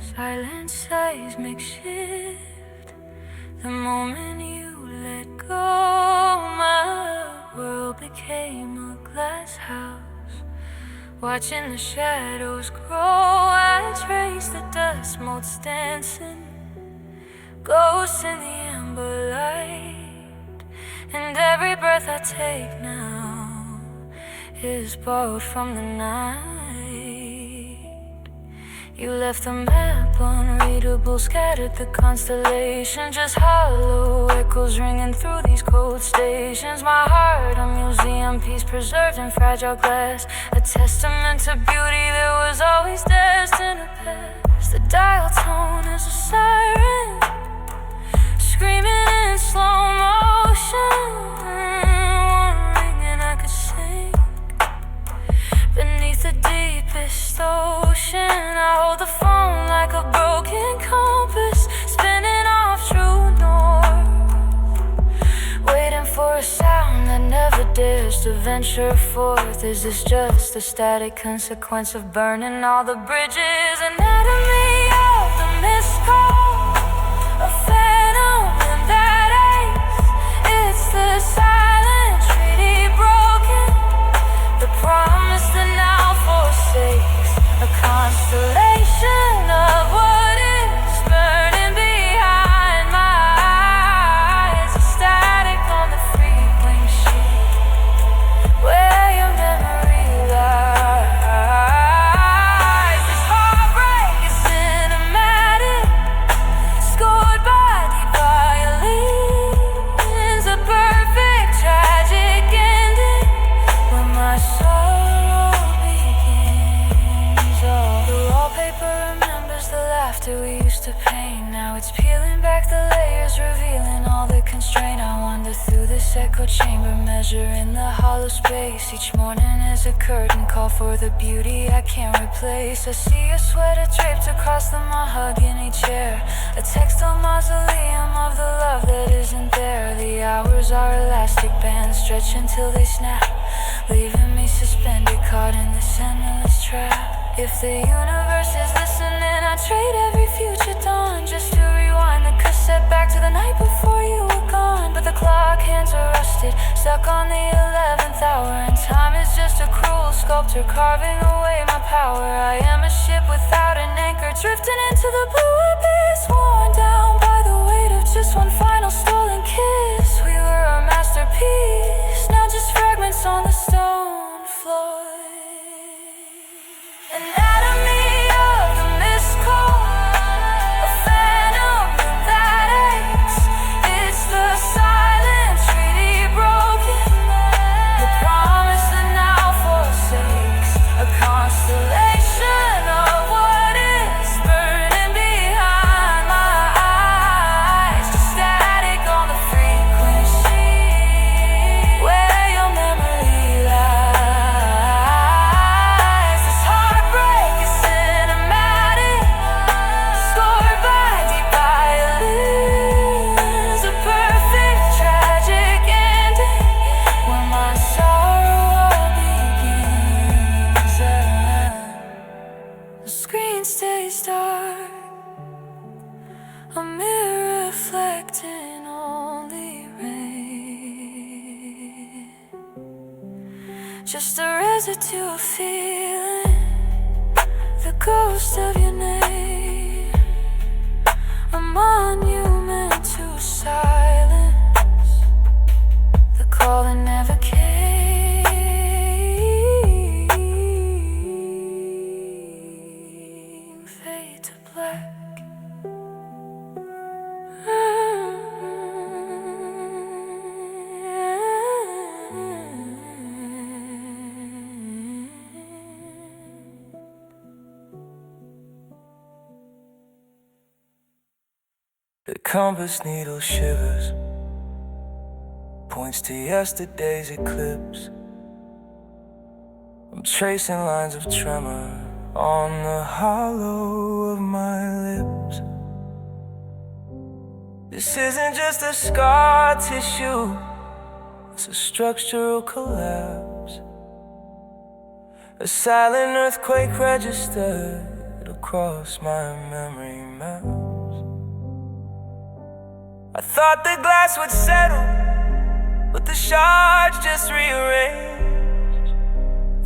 Silent seismic shift. The moment you let go, my world became a glass house. Watching the shadows grow, I trace the dust motes dancing, ghosts in the amber light. And every breath I take now is borrowed from the night. You left the map unreadable, scattered the constellation, just hollow echoes ringing through these cold stations. My heart a museum piece preserved in fragile glass, a testament to beauty that was always destined to pass. The dial tone is a siren, screaming in slow motion. One ring and I could sing beneath the deepest ocean. I hold the phone like a broken compass, spinning off true north, waiting for a sound that never dares to venture forth. Is this just a static consequence of burning all the bridges? Anatomy of the missed call, a phantom in that ace. It's the silent treaty broken, the promise that now forsakes, a constellation of what is burning behind my eyes. A static on the free blank sheet where your memory lies. This heartbreak is cinematic, scored by the violins, a perfect tragic ending when my sorrow begins. Oh, the wallpaper remembers the laughter we used to paint. Now it's peeling back the layers, revealing all the constraint. I wander through this echo chamber, measuring the hollow space. Each morning is a curtain call for the beauty I can't replace. I see a sweater draped across the mahogany chair, a textile mausoleum of the love that isn't there. The hours are elastic bands, stretch until they snap, leaving me suspended, caught in this endless trap. If the universe is listening, I trade every future dawn just to rewind the cassette back to the night before you were gone. But the clock hands are rusted, stuck on the 11th hour, and time is just a cruel sculptor carving away my power. I am a ship without an anchor, drifting into the blue abyss, worn down by the weight of just one final stolen kiss. We were a masterpiece, now just fragments on the stone floor. Anatomy of the missed call, a phantom in that ace. It's the silent treaty broken, the promise that now forsakes, a constellation of what is burning behind my eyes. Static on the frequency where your memory lies. This heartbreak is cinematic, scored by deep violins, a perfect tragic ending when my sorrow begins. The screen stays dark, a mirror reflecting only rain, just a residue of feeling, the ghost of your name, a monument to silence, the call that never came. Fade to black. The compass needle shivers, points to yesterday's eclipse. I'm tracing lines of tremor on the hollow of my lips. This isn't just a scar tissue, it's a structural collapse. A silent earthquake registered, it'll across my memory maps. I thought the glass would settle, but the shards just rearranged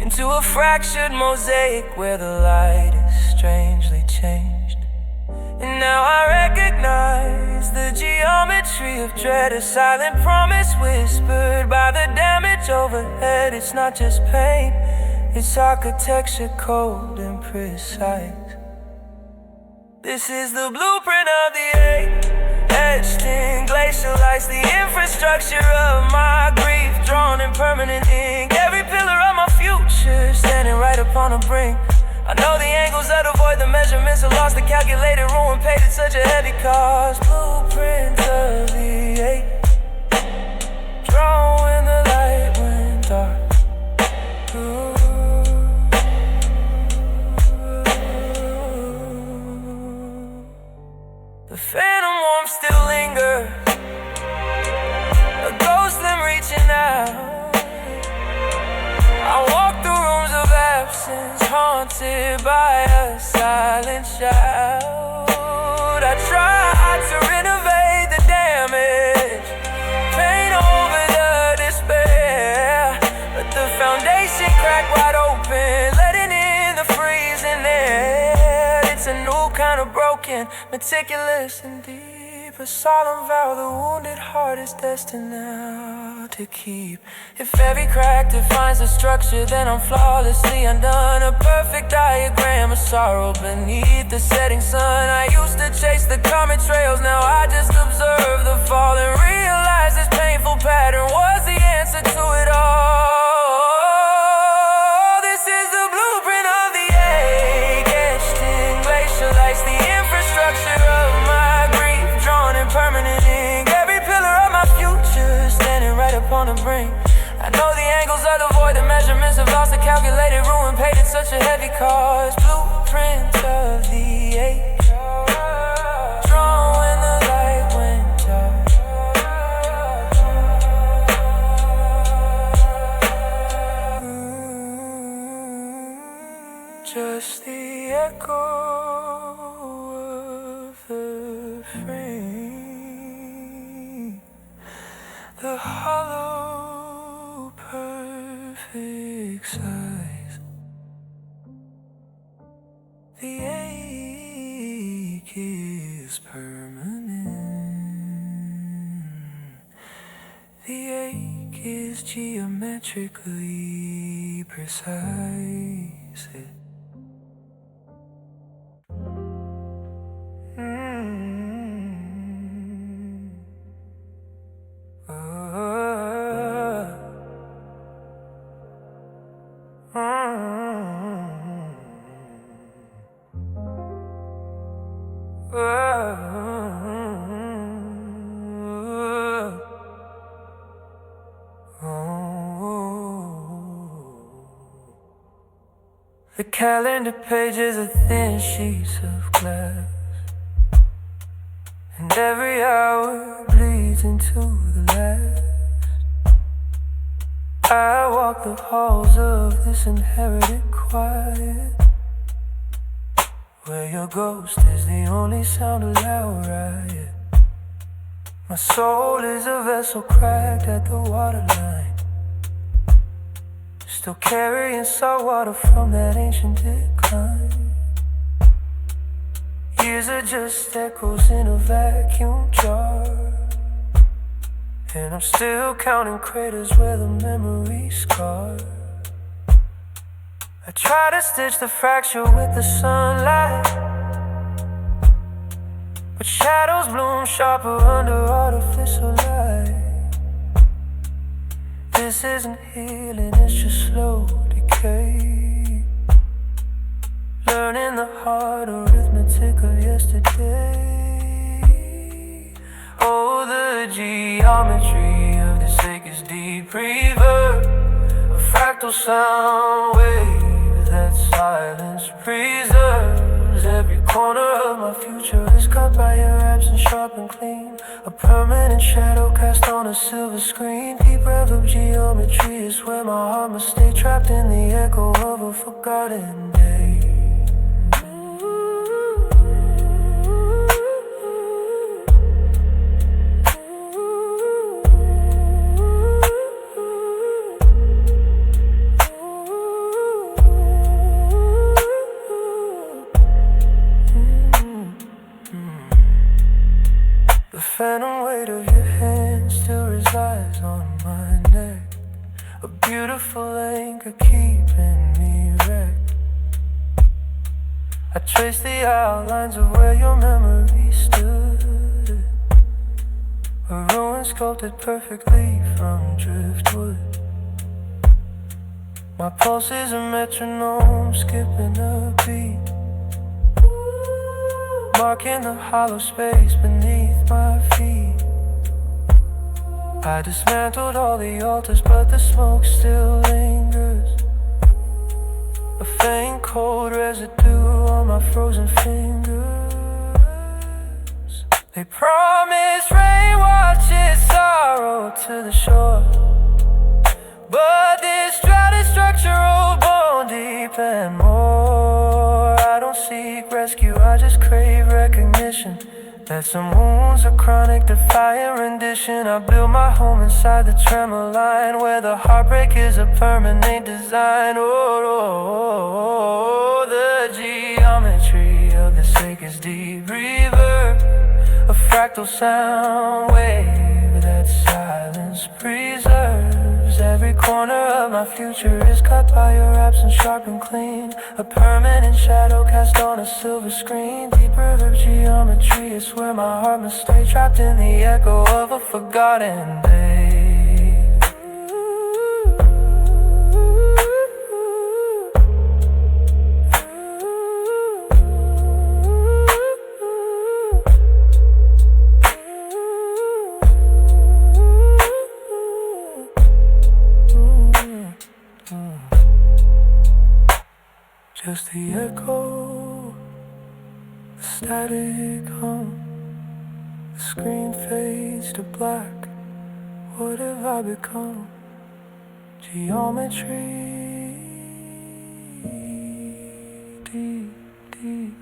into a fractured mosaic where the light is strangely changed. And now I recognize the geometry of dread, a silent promise whispered by the damage overhead. It's not just pain, it's architecture cold and precise. This is the blueprint of the age, etched in glacial ice, the infrastructure of my grief, drawn in permanent ink. Every pillar of my future standing right upon a brink. I know the angles of the void, the measurements are lost, the calculated ruin paid at such a heavy cost. Blueprint of the age, drawn when the light went dark. Ooh. The phantom warmth still lingers, a ghost limb reaching out. I walk through rooms of absence, haunted by a silent shout. I tried to renovate the damage, paint over the despair, but the foundation cracked wide open, letting in the freezing air. It's a new kind of broken, meticulous and deep, a solemn vow the wounded heart is destined now to keep. If every crack defines a structure, then I'm flawlessly undone, a perfect diagram of sorrow beneath the setting sun. I used to chase the common trails, now I just observe the fall and realize this painful pattern was the answer to it all. This is the blueprint of the ache, etched in glacial ice, the infrastructure of my grief, drawn in permanent ink. Every pillar of my future standing right upon the brink. I know the angles of the void, the measurements have lost, the calculated ruin paid at such a heavy cost. Blueprint of the age, drawn when the light went dark. Just the echo of the frame, the hollow perfect size. The ache is permanent. The ache is geometrically precise. The calendar pages are thin sheets of glass, and every hour bleeds into the last. I walk the halls of this inherited quiet, where your ghost is the only sound allowed, riot. My soul is a vessel cracked at the waterline, still carrying salt water from that ancient decline. Years are just echoes in a vacuum jar, and I'm still counting craters where the memories scar. I try to stitch the fracture with the sunlight, but shadows bloom sharper under artificial light. This isn't healing, it's just slow decay, learning the hard arithmetic of yesterday. Oh, the geometry of this ache is deep. Reverb, a fractal sound wave that silence preserves. Every corner of my future is cut by your absence, sharp and clean, a permanent shadow cast on a silver screen. Deep reverb geometry is where my heart must stay, trapped in the echo of a forgotten day. phantom weight of your hand still resides on my neck, a beautiful anchor keeping me wrecked. I trace the outlines of where your memory stood, a ruin sculpted perfectly from driftwood. My pulse is a metronome skipping a beat, marking the hollow space beneath my feet. I dismantled all the altars, but the smoke still lingers, a faint cold residue on my frozen fingers. They promise rain watches sorrow to the shore, but this drought is structural, bone deep and more. I don't seek rescue, I just crave recognition that some wounds are chronic, defying rendition. I build my home inside the tremor line, where the heartbreak is a permanent design. Oh, the geometry of this lake is deep reverb, a fractal sound wave that silence preserves. Every corner of my future is cut by your absence, sharp and clean, a permanent shadow cast on a silver screen. Deep reverb geometry is where my heart must stay, trapped in the echo of a forgotten day. Just the echo, the static hum, the screen fades to black. What have I become? Geometry, deep, deep, deep,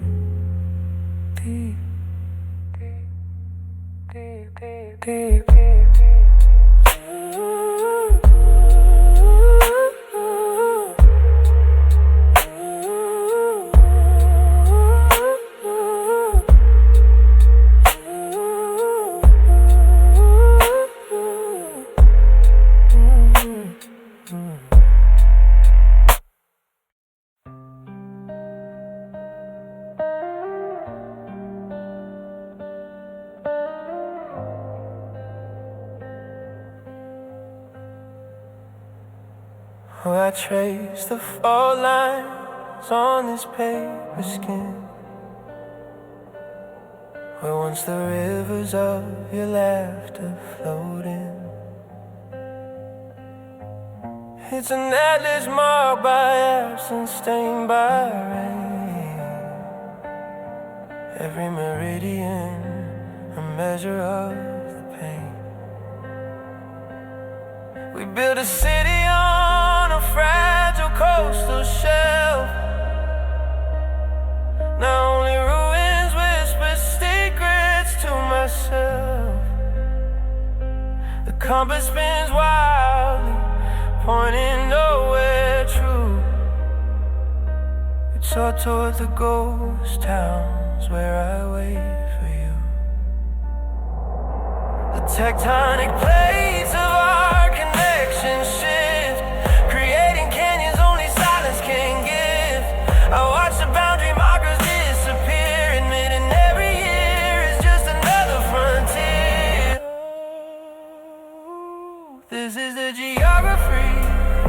deep, deep, deep, deep, deep. I trace the fault lines on this paper skin, where once the rivers of your laughter flowed in. It's an atlas marked by absence, stained by rain. Every meridian a measure of the pain. We built a city on a fragile coastal shelf. Now only ruins whisper secrets to myself. The compass spins wildly, pointing nowhere true. It's all toward the ghost towns where I wait for you. The tectonic plates of our connection shift, creating canyons only silence can give. I watch the boundary markers disappear, admitting every year is just another frontier. This is the geography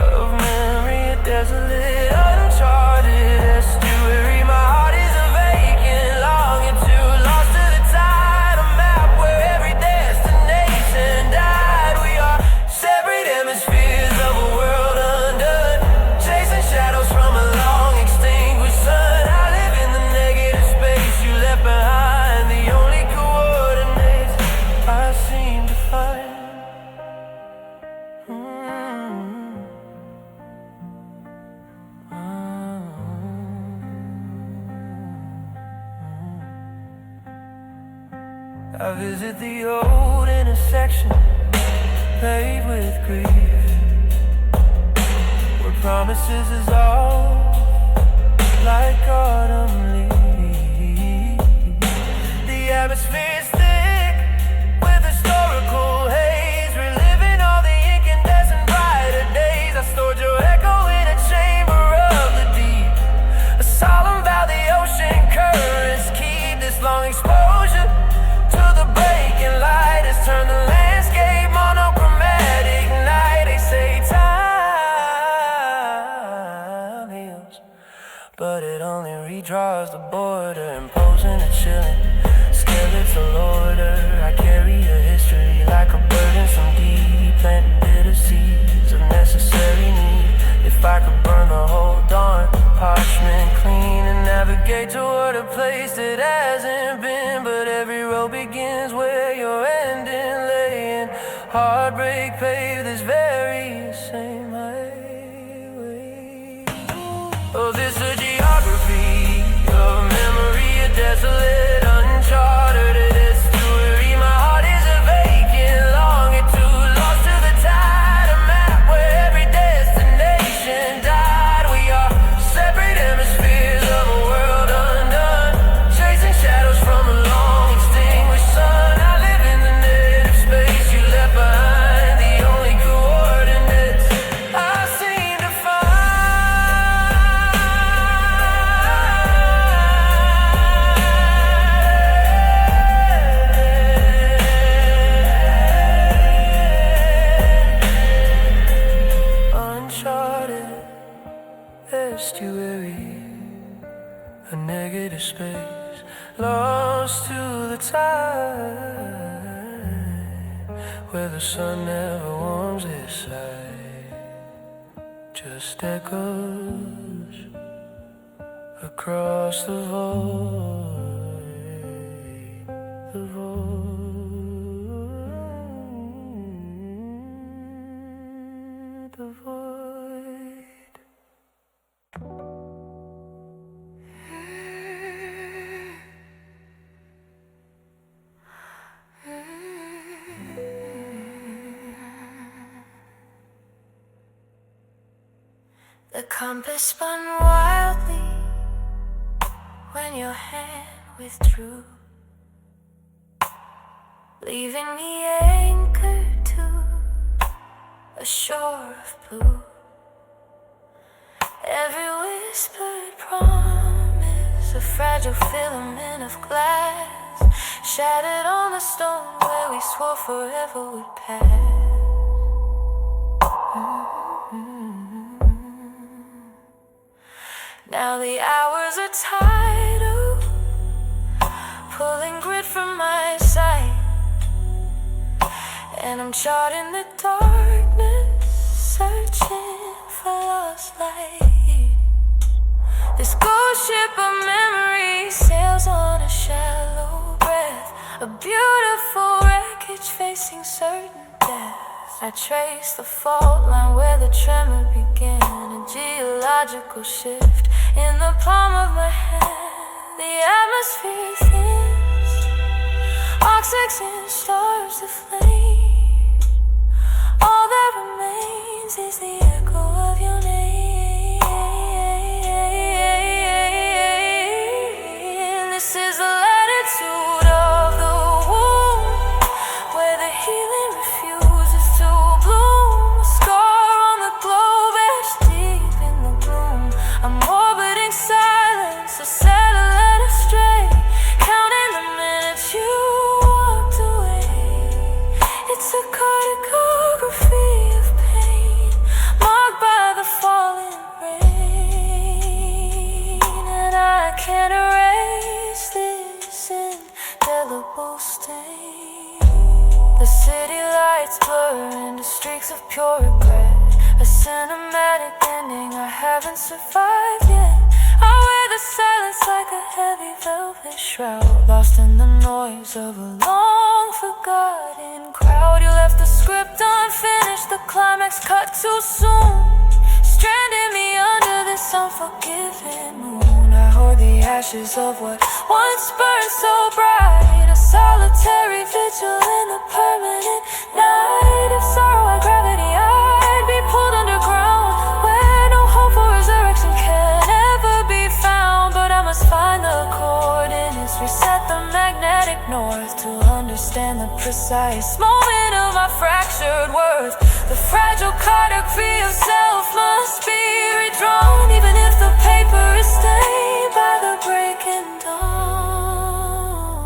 of memory, a desolate, uncharted estuary. My heart is a vacant longitude, lost to the tide, a map where every destination died. We are separate hemispheres of a world undone, chasing shadows from a long extinguished sun. I live in the negative space you left behind, the only coordinates I seem to find. I visit the old intersection, paved with grief, where promises is all like autumn leaves. The atmosphere is thick, long exposure to the breaking light has turned the landscape monochromatic night. They say time heals, but it only redraws the border, imposing a chilling skeletal order. I carry a history like a burden, some deep, planting bitter seeds of necessary need. If I could burn the whole darn parchment clean and navigate toward a place that hasn't been, but every road begins where you're ending, laying heartbreak paved this very same highway. Oh, this a geography of memory, a desolate, uncharted history. My heart is a vacant longitude, lost to the tide, a map where every destination died. We are separate hemispheres of a world undone, chasing shadows from a long extinguished sun. I live in the native space you left behind, the only coordinates I seem to find. Uncharted estuary, a negative space, lost to the tide, where the sun never warms its side, just echoes across the void, the void, the void. The compass spun wildly when your hand withdrew, leaving me anchored to a shore of blue. Every whispered promise, a fragile filament of glass, shattered on the stone where we swore forever would pass. Now the hours are tidal, pulling grit from my sight, and I'm charting the darkness, searching for lost light. This ghost ship of memory sails on a shallow breath, a beautiful wreckage facing certain death. I trace the fault line where the tremor began, a geological shift in the palm of my hand. The atmosphere thins, oxygen starves the flame. All that remains is the echo of your name. This is the latitude of the womb, where the healing refuses to bloom. A scar on the globe etched deep in the gloom. I'm orbiting silence, a satellite astray, counting the minutes you walked away. It's a cartography of pain, marked by the falling rain, and I can't erase this indelible stain. The city lights blur into streaks of pure regret, a cinematic ending I haven't survived yet. I wear the silence like a heavy velvet shroud, lost in the noise of a long forgotten crowd. You left the script unfinished, the climax cut too soon, stranded me under this unforgiving moon. I hoard the ashes of what once burned so bright, a solitary vigil in a permanent night. If sorrow had gravity, I'd be pulled underground, where no hope for resurrection can ever be found. But I must find the coordinates, reset the magnetic north, to understand the precise moment of my fractured worth. The fragile cartography of self must be redrawn, even if the paper is stained by the breaking dawn.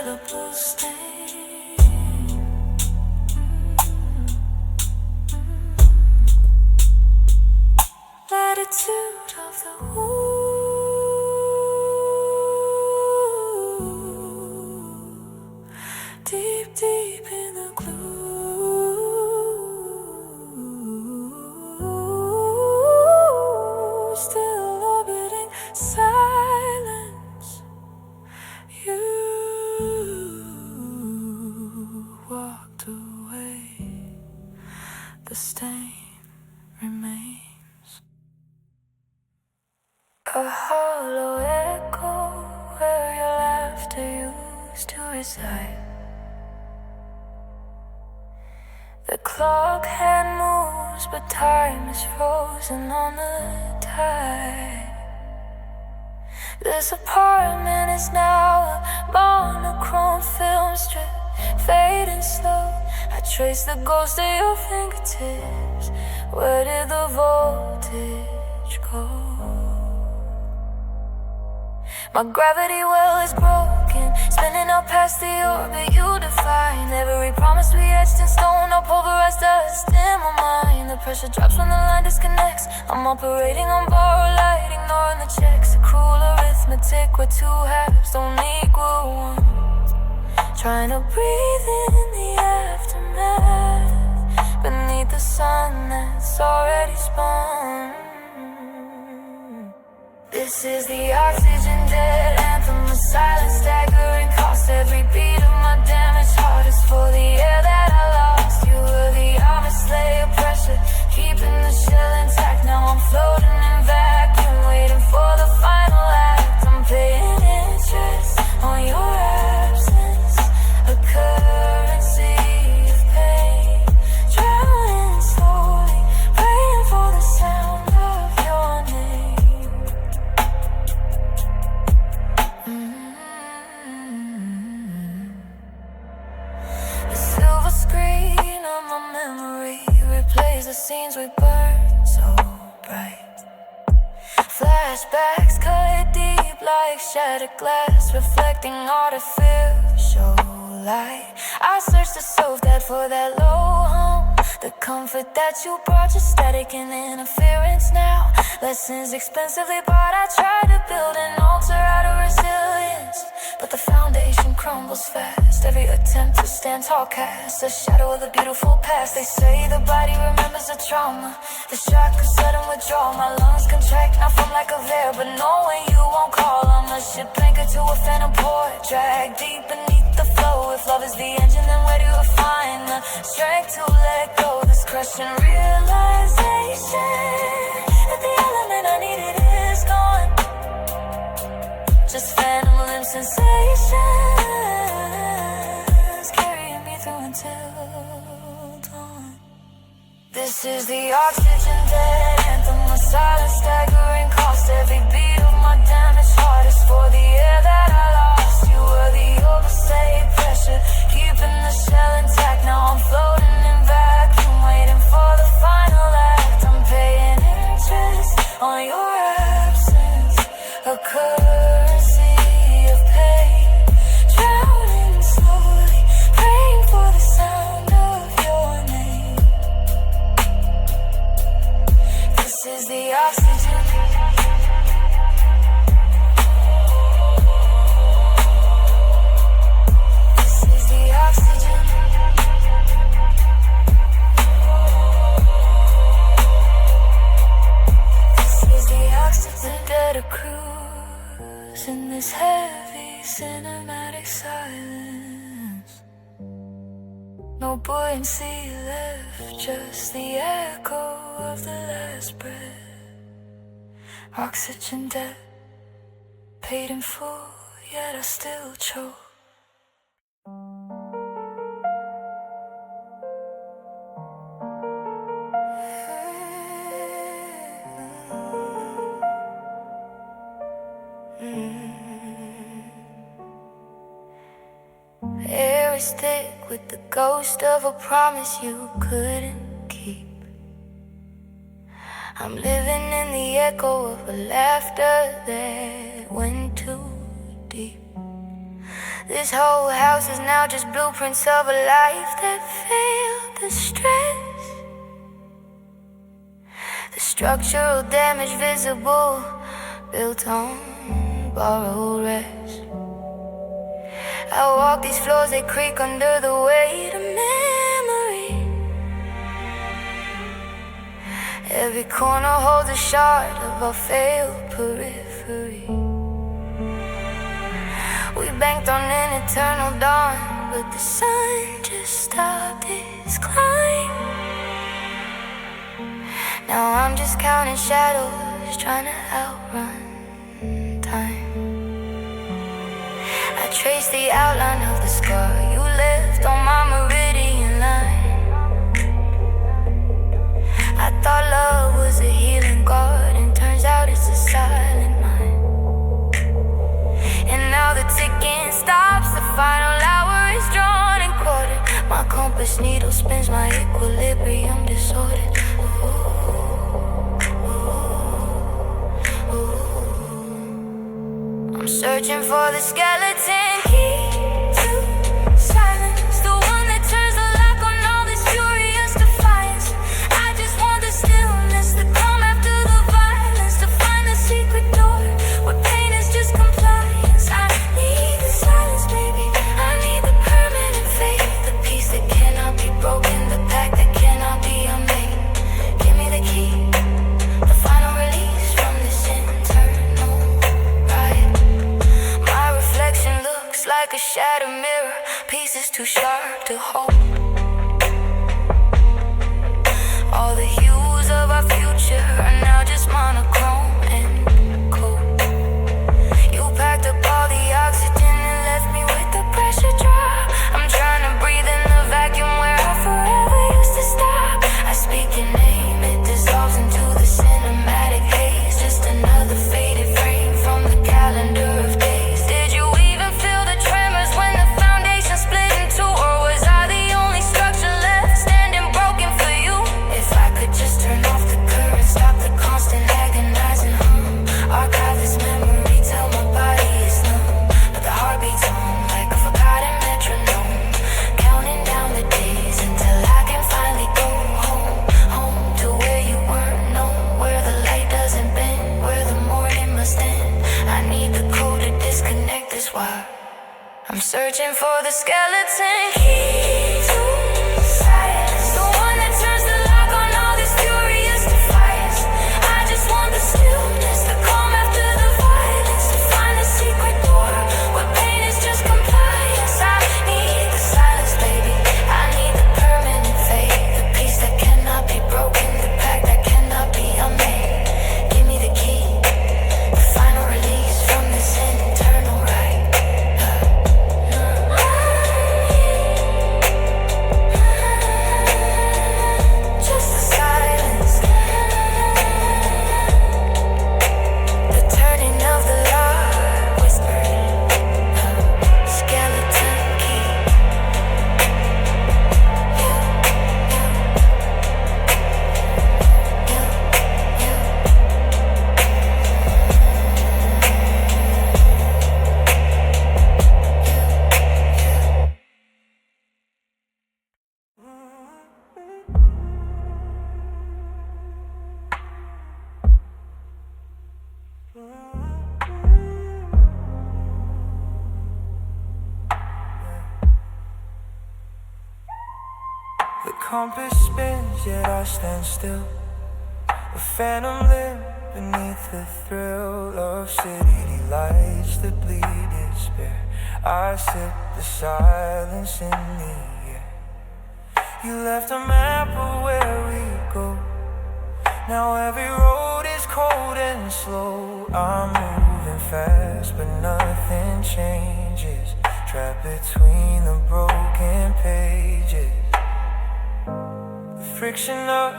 indelible stain. Latitude of the deep, deep in the glue, still orbiting silence. You walked away, the stain remains. A hollow echo where your laughter used to reside. The clock hand moves, but time is frozen on the tide. This apartment is now a monochrome film strip, fading slow. I trace the ghost of your fingertips. Where did the voltage go? My gravity well is broken, spinning out past the orbit you define. Every promise we etched in stone, no pulverized dust in my mind. The pressure drops when the line disconnects. I'm operating on borrowed light, ignoring the checks. A cruel arithmetic where two halves don't equal one. Trying to breathe in the aftermath, beneath the sun that's already spun. This is the oxygen dead anthem, a silent staggering cost. Every beat of my damaged heart is for the air that I lost. You were the armor slave pressure, keeping the shell intact. Now I'm floating in vacuum, waiting for the final act. I'm paying interest on your absence, a currency of pain, drowning slowly, praying for the sound of your name. The silver screen of my memory replays the scenes we burned so bright. Flashbacks cut deep like shattered glass, reflecting artificial light. I searched the self that for that low home, the comfort that you brought, just static and interference now. Lessons expensively bought. I tried to build an altar out of resilience, but the foundation crumbles fast. Every attempt to stand tall casts a shadow of the beautiful past. They say the body remembers the trauma, the shock of sudden withdrawal. My lungs contract, not from lack of air, but knowing you won't call. I'm a ship anchored to a phantom port, dragged deep beneath the flow. If love is the engine, then where do I find the strength to let go? This crushing realization that the element I needed is gone. Just phantom limb sensations carrying me through until dawn. This is the oxygen dead anthem, a silent staggering cost. Every beat of my damaged heart is for the air that I lost. You were the overstayed pressure, keeping the shell intact. Now I'm floating in vacuum, waiting for the final act. I'm paying interest on your absence, a currency of pain, drowning slowly, praying for the sound of your name. This is the oxygen. This is the oxygen. This is the oxygen. That a cruise in this heavy cinematic silence. No buoyancy left, just the echo of the last breath. Oxygen debt, paid in full, yet I still choke. Air is thick with the ghost of a promise you couldn't keep. I'm living in the echo of a laughter that went too deep. This whole house is now just blueprints of a life that failed the stress. The structural damage visible, built on borrowed rest. I walk these floors, they creak under the weight of memory. Every corner holds a shard of our failed periphery. We banked on an eternal dawn, but the sun just stopped its climb. Now I'm just counting shadows, trying to outrun time. I trace the outline of the scar you left on my meridian line. I thought love was a healing garden, turns out it's a silent mind. And now the ticking stops, the final hour is drawn and quartered. My compass needle spins, my equilibrium disordered. I'm searching for the skeleton key to silence, the one that turns the lock on all this furious defiance. I just want the stillness, the calm after the violence, to find the secret door where pain is just compliance. I need the silence, baby. I need the permanent faith, the peace that cannot be broken, the pact that cannot be unmade. Give me the key, the final release from this internal riot. My reflection looks like a shattered mirror, pieces too sharp to hold. All the hues of our future are now just monochrome and cold. You packed up all the oxygen and left me with the pressure drop. I'm trying to breathe in the vacuum where I forever used to stop. I speak your name, it dissolves into the cinematic haze. Just another faded frame from the calendar of days. Did you even feel the tremors when the foundation split in two? Or was I the only structure left standing broken for you? If I could just turn off the current, stop the constant agonizing hum, archive this memory, tell my body it's numb, but the heart beats on like a forgotten metronome, counting down the days until I can finally go home, home to where you weren't known, where the light doesn't bend, where the morning must end. I need the code to disconnect this wire. I'm searching for the skeleton key to silence, the one that turns the lock on all this furious defiance. I just want the stillness, the calm after the violence, to find the secret door where pain is just compliance. I need the silence, baby. I need the permanent faith, the peace that cannot be broken, the pact that cannot be unmade. Give me the key, the final release from this internal right. Just the silence, the turning of the lock, whispered, skeleton key. The compass spins, yet I stand still. A phantom limb beneath the thrill of city lights that bleed despair. I sit the silence in the air. You left a map of where we go. Now every road is cold and slow. I'm moving fast, but nothing changes. Trapped between the broken pages. The friction of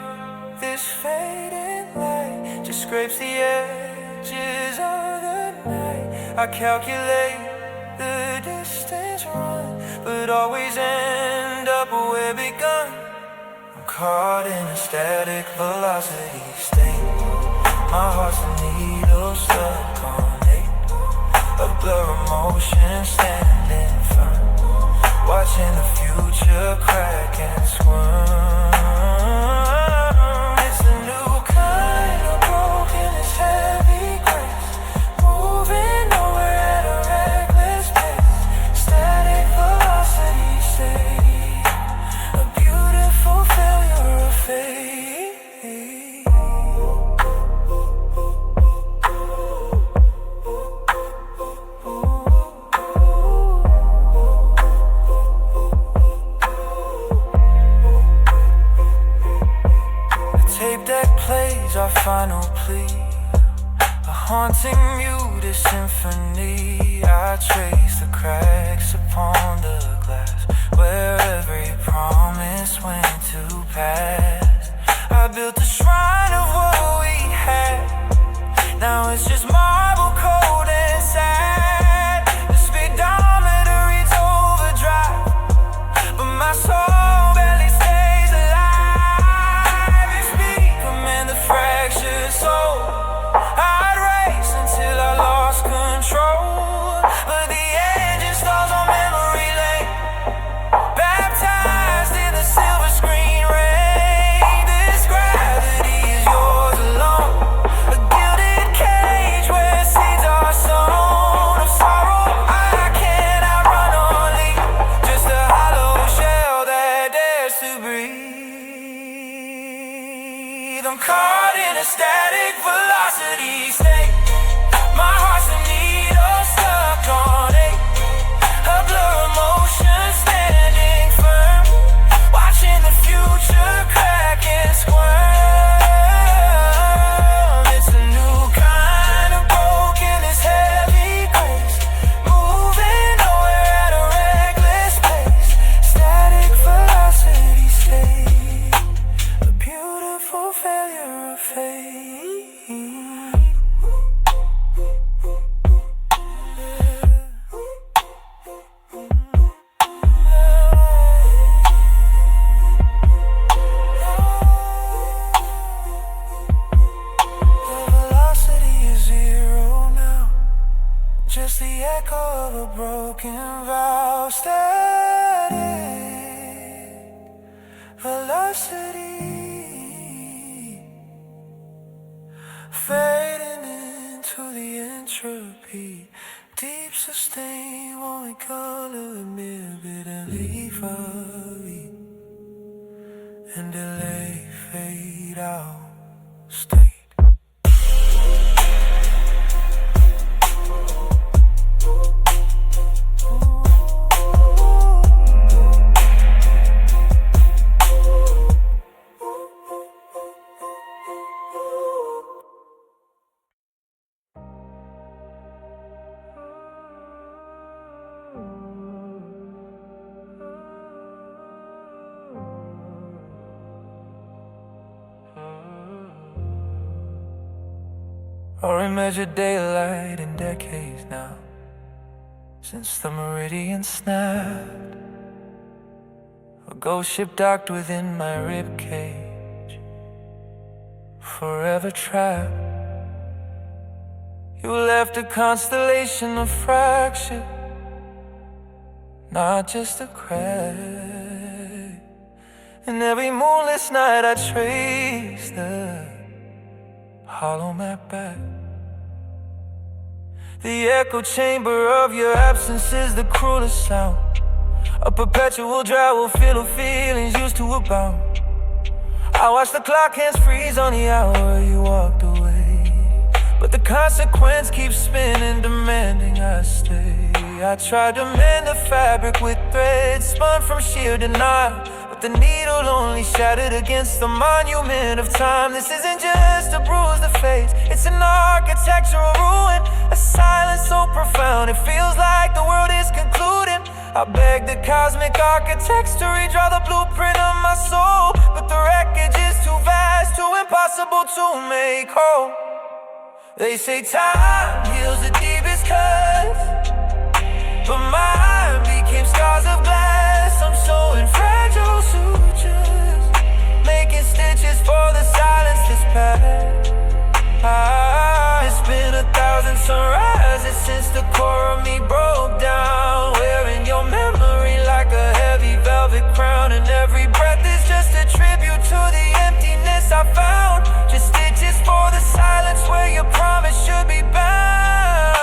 this fading light just scrapes the edges of the night. I calculate the distance run, but always end up where begun. I'm caught in a static velocity state. My heart's a needle stuck on 8. A blur of motion standing watching the future crack and squirm. It's a new kind of broken, it's heavy grace, moving nowhere at a reckless pace. Static velocity state, a beautiful failure of fate. Tape deck plays our final plea, a haunting muted symphony. I trace the cracks upon the glass where every promise went to pass. I built a shrine of what we had, now it's just marble cold and sad. The speedometer reads overdrive, but my soul barely stays alive. You speak, command the fractured soul. I'd race until I lost control, but the engine stalls on memory lane, baptized in the silver screen rain. This gravity is yours alone, a gilded cage where seeds are sown of sorrow. I can't outrun or leave, just a hollow shell that dares to breathe. I'm caught in a static velocity state, my heart's a needle stuck on it, a blur of motion standing firm, watching the future crack and squirm. It's a new kind of broken, it's heavy grace, moving nowhere at a reckless pace. Static velocity state, a beautiful failure of fate. The velocity is zero now, just the echo of a broken vow. Static velocity, fading into the entropy. Deep sustain, one color, mirrored and leave and delay, fade out, state. Or measured daylight in decades now, since the meridian snapped. A ghost ship docked within my rib cage, forever trapped. You left a constellation of fracture, not just a crack. And every moonless night I trace the hollow map back. The echo chamber of your absence is the cruelest sound. A perpetual drought will fill of feelings used to abound. I watched the clock hands freeze on the hour you walked away, but the consequence keeps spinning, demanding I stay. I tried to mend the fabric with threads spun from sheer denial, but the needle only shattered against the monument of time. This isn't just a bruise of face, it's an architectural ruin, a silence so profound it feels like the world is concluding. I beg the cosmic architects to redraw the blueprint of my soul, but the wreckage is too vast, too impossible to make whole. They say time heals the deepest cuts, but mine became scars of glass. I'm sewing fragile sutures, making stitches for the silence that's past. It's been 1,000 sunrises since the core of me broke down, wearing your memory like a crown, and every breath is just a tribute to the emptiness I found. Just stitches for the silence where your promise should be bound.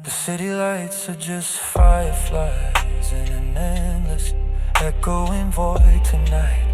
The city lights are just fireflies in an endless echoing void tonight.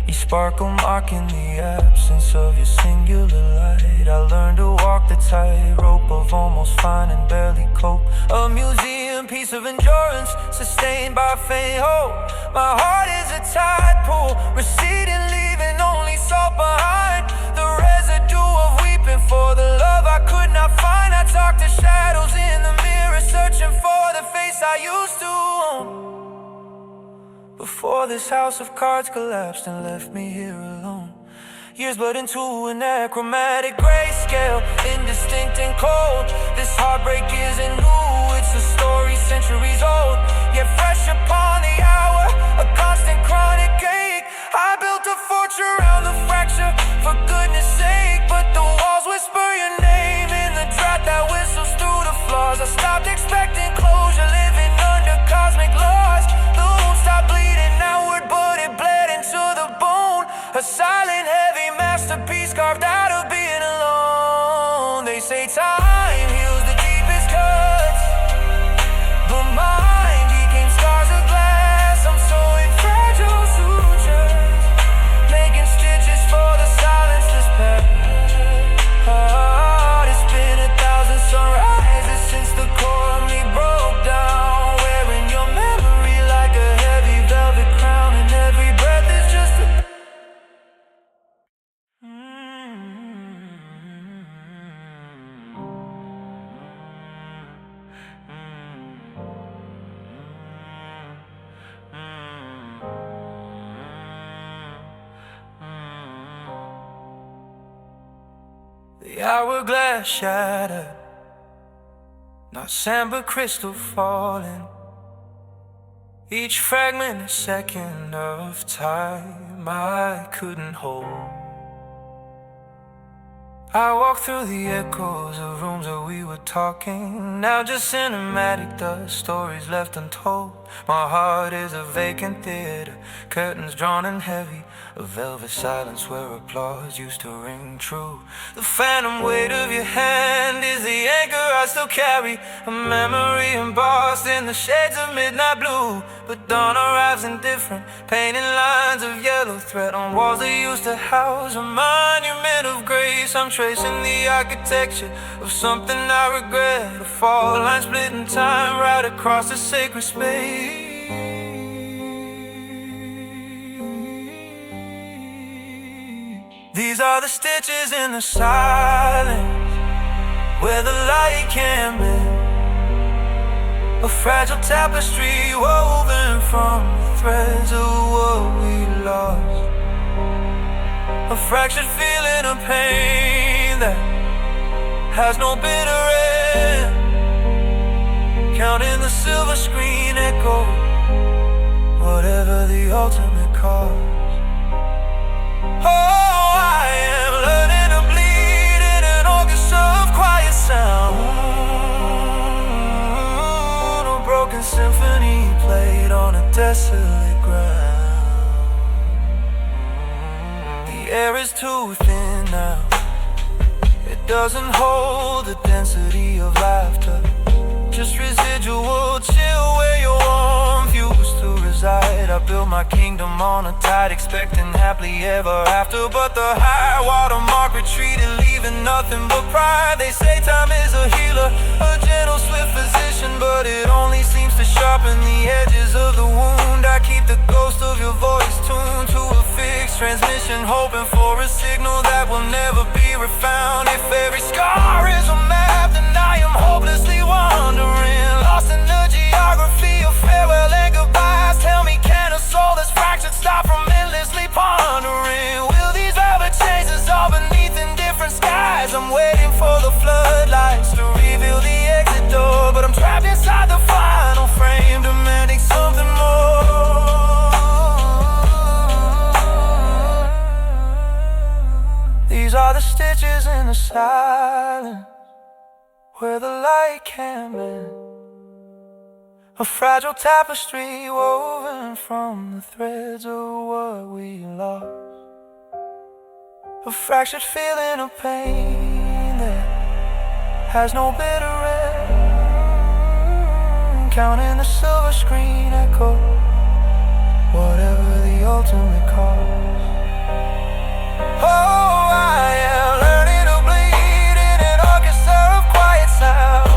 Each sparkle marking the absence of your singular light. I learned to walk the tightrope of almost fine and barely cope. A museum piece of endurance sustained by faint hope. My heart is a tide pool, receding, leaving only salt behind. The residue of weeping for the love I could not find. I talk to shadows in the mirror, searching for the face I used to own. Before this house of cards collapsed and left me here alone. Years blurred into an achromatic grayscale, indistinct and cold. This heartbreak isn't new, it's a story centuries old. Yet fresh upon the hour, a constant chronic ache. I built a fortress around the fracture, for goodness sake. But the walls whisper your name in the drought that whistles through the flaws. I stopped expecting closure, living under cosmic laws. The wound stopped bleeding outward, but it bled into the bone. A silent, heavy masterpiece carved out of being alone. They say time heals the deepest cuts, but mine became scars of glass. I'm sewing fragile sutures, making stitches for the silenceless past. It's been 1,000 sunrises since the core of me broke down, wearing your memory like a heavy velvet crown, and every breath is just a The hourglass shattered, not sand but crystal falling. Each fragment a second of time I couldn't hold. I walk through the echoes of rooms where we were talking. Now just cinematic dust, stories left untold. My heart is a vacant theater, curtains drawn and heavy, a velvet silence where applause used to ring true. The phantom weight of your hand is the anchor I still carry, a memory embossed in the shades of midnight blue. But dawn arrives indifferent, painting lines of yellow thread on walls that used to house a monument of grace. I'm tracing the architecture of something I regret, a fault line split in time right across the sacred space. These are the stitches in the silence where the light can't bend, a fragile tapestry woven from the threads of what we lost, a fractured feeling of pain that has no bitter end, counting the silver screen echo, whatever the ultimate cost. Oh, I am learning to bleed in an orchestra of quiet sound, a broken symphony played on a desolate ground. The air is too thin now, it doesn't hold the density of laughter, just residual chill where your warmth used to reside. I built my kingdom on a tide, expecting happily ever after, but the high water mark retreated, leaving nothing but pride. They say time is a healer, a gentle, swift physician, but it only seems to sharpen the edges of the wound. I keep the ghost of your voice tuned to a fixed transmission, hoping for a signal that will never be refound. If every scar is a map, then I am hopelessly wandering, lost in the geography of farewell and goodbyes. Tell me, can a soul that's fractured stop from endlessly pondering? Will these velvet chains dissolve beneath indifferent skies? I'm waiting for the floodlights to reveal the exit door, but I'm trapped inside the final frame, demanding something more. These are the stitches in the silence where the light can't bend, A fragile tapestry woven from the threads of what we lost. A fractured feeling of pain that has no bitter end. Counting the silver screen echo, whatever the ultimate cost. Oh, I am learning to bleed in an orchestra of quiet sound.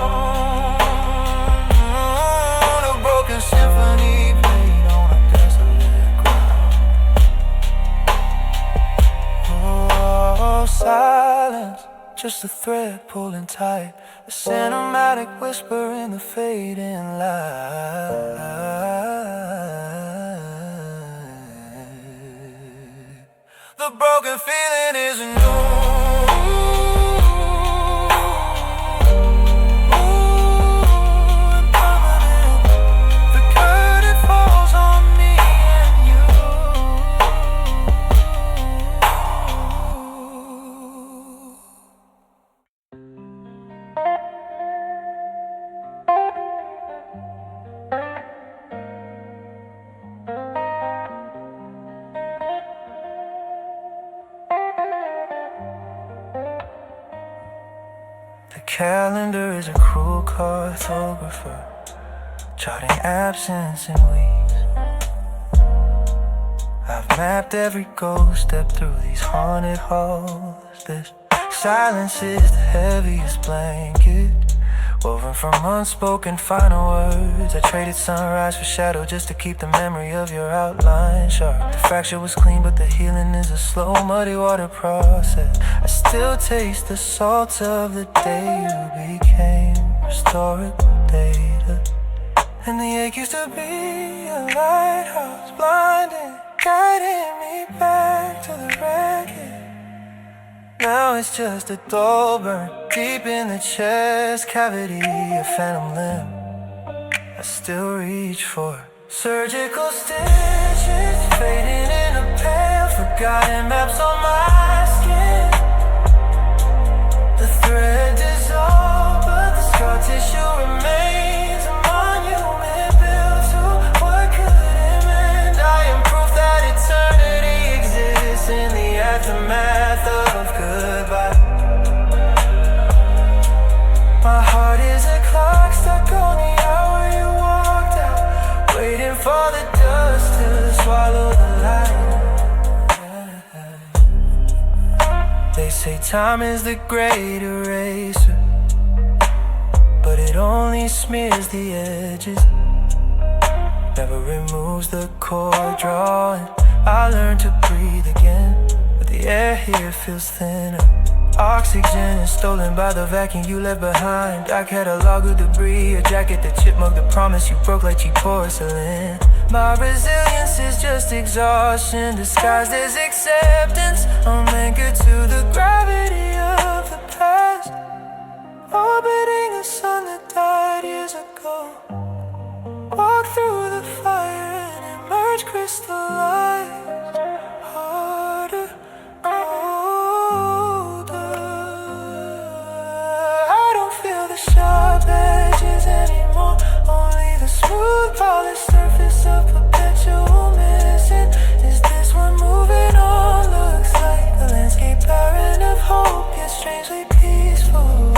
A broken symphony played on a desolate ground. Oh, silence, just a thread pulling tight, a cinematic whisper in the fading light. The broken feeling is new. The calendar is a cruel cartographer, charting absence in weeks. I've mapped every ghost step through these haunted halls. This silence is the heaviest blanket, woven from unspoken final words. I traded sunrise for shadow just to keep the memory of your outline sharp. The fracture was clean, but the healing is a slow, muddy water process. I still taste the salt of the day you became historical data. And the ache used to be a lighthouse, blinding, guiding me back to the wreckage. Now it's just a dull burn deep in the chest cavity, a phantom limb I still reach for. Surgical stitches fading in a pale, forgotten maps on my skin. The thread dissolved, but the scar tissue remains a monument built to what couldn't mend. I am proof that eternity exists in the aftermath of goodbye. My heart is a clock stuck on the hour you walked out, waiting for the dust to swallow the light. They say time is the great eraser, but it only smears the edges, never removes the core drawing. I learned to breathe again, but the air here feels thinner. Oxygen is stolen by the vacuum you left behind. I catalog of debris, a jacket that chipmunk the promise you broke like cheap porcelain. My resilience is just exhaustion disguised as acceptance. I'm anchored to the gravity of the past, orbiting a sun that died years ago. Walk through the fire and emerge crystallized, harder, colder. I don't feel the sharp edges anymore, only the smooth polished surface of perpetual missing. Is this what moving on looks like? A landscape barren of hope, yet strangely peaceful.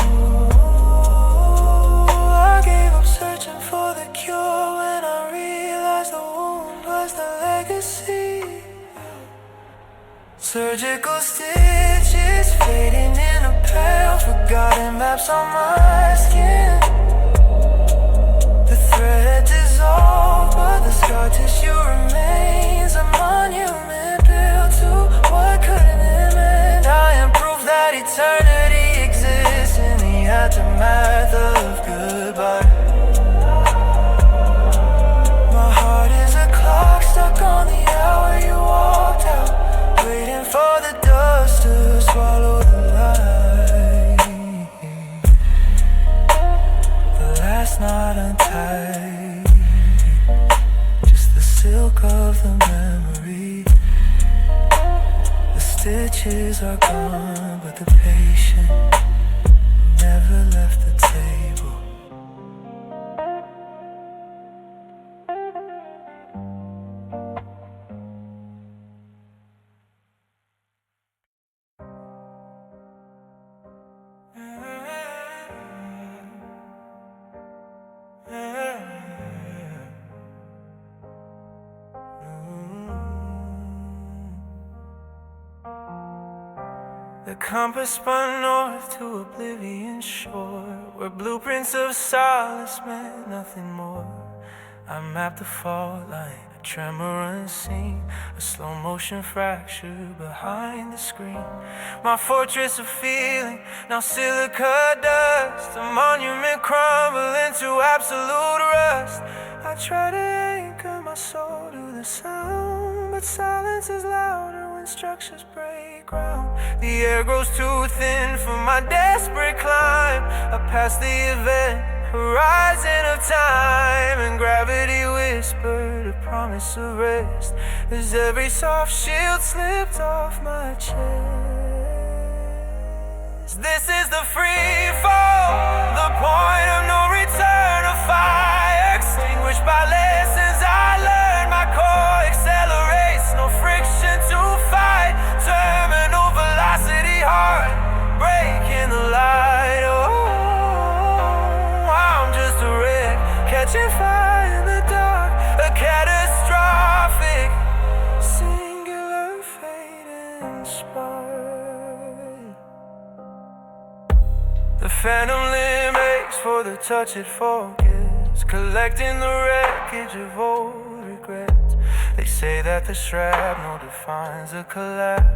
I gave up searching for the cure when I realized the wound was the legacy. Surgical stitches fading in a pale, forgotten maps on my skin. The thread dissolved, but the scar tissue remains a monument built to what couldn't mend. I am proof that eternity exists in the aftermath of goodbye. My heart is a clock stuck on the hour you walked out, waiting for the dust to swallow the light. The last knot untied, just the silk of the memory. The stitches are gone, but the patient never left the table. The compass spun north to oblivion's shore, where blueprints of solace meant nothing more. I mapped the fault line, a tremor unseen, a slow motion fracture behind the screen. My fortress of feeling, now silica dust, a monument crumbling to absolute rust. I try to anchor my soul to the sound, but silence is louder when structures break ground. The air grows too thin for my desperate climb. I pass the event, horizon of time, and gravity whispered a promise of rest as every soft shield slipped off my chest. This is the free fall, the point of no return, a fire extinguished by lessons I learned. My core accelerates, no friction to fight, terminal velocity heart breaking the light. Catching fire in the dark, a catastrophic, singular fading spark. The phantom limb aches for the touch it forgets, collecting the wreckage of old regrets. They say that the shrapnel defines a collapse,